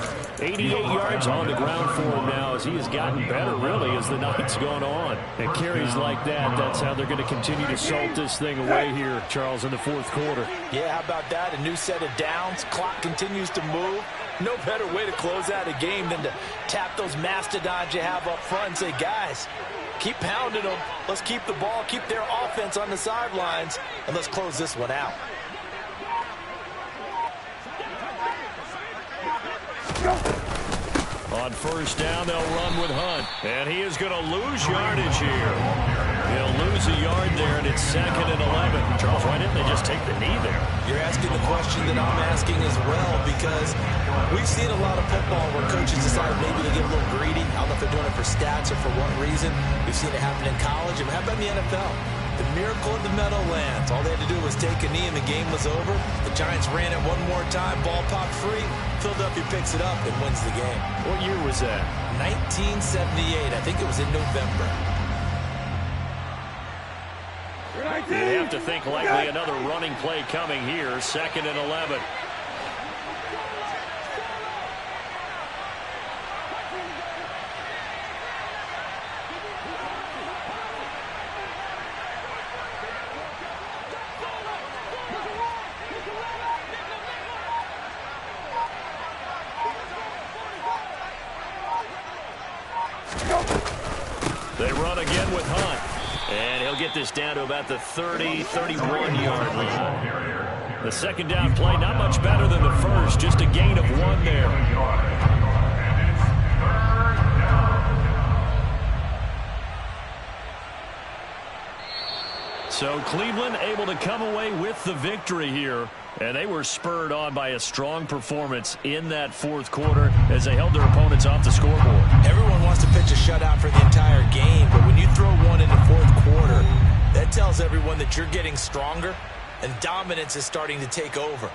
[SPEAKER 2] 88 yards on the ground for him now as he has gotten better, really, as the night's gone on. And carries like that, that's how they're going to continue to salt this thing away here, Charles, in the fourth quarter.
[SPEAKER 1] Yeah, how about that? A new set of downs. Clock continues to move. No better way to close out a game than to tap those mastodons you have up front and say, guys, keep pounding them. Let's keep the ball, keep their offense on the sidelines, and let's close this one out.
[SPEAKER 2] On first down, they'll run with Hunt. And he is going to lose yardage here. He'll lose a yard there, and it's 2nd and 11. Charles, why didn't they just take the knee there?
[SPEAKER 1] You're asking the question that I'm asking as well, because we've seen a lot of football where coaches decide maybe to get a little greedy. I don't know if they're doing it for stats or for one reason. We've seen it happen in college. And how about in the NFL? The miracle of the Meadowlands. All they had to do was take a knee and the game was over. The Giants ran it one more time. Ball popped free. Philadelphia picks it up and wins the game.
[SPEAKER 2] What year was that?
[SPEAKER 1] 1978. I think it was in November.
[SPEAKER 2] You have to think likely another running play coming here. 2nd and 11. They run again with Hunt. And he'll get this down to about the 30, 31-yard line. The second down play, not much better than the first. Just a gain of 1 there. So Cleveland able to come away with the victory here. And they were spurred on by a strong performance in that fourth quarter as they held their opponents off the scoreboard.
[SPEAKER 1] Everyone wants to pitch a shutout for the entire game, but when you throw one in the fourth quarter, that tells everyone that you're getting stronger and dominance is starting to take over.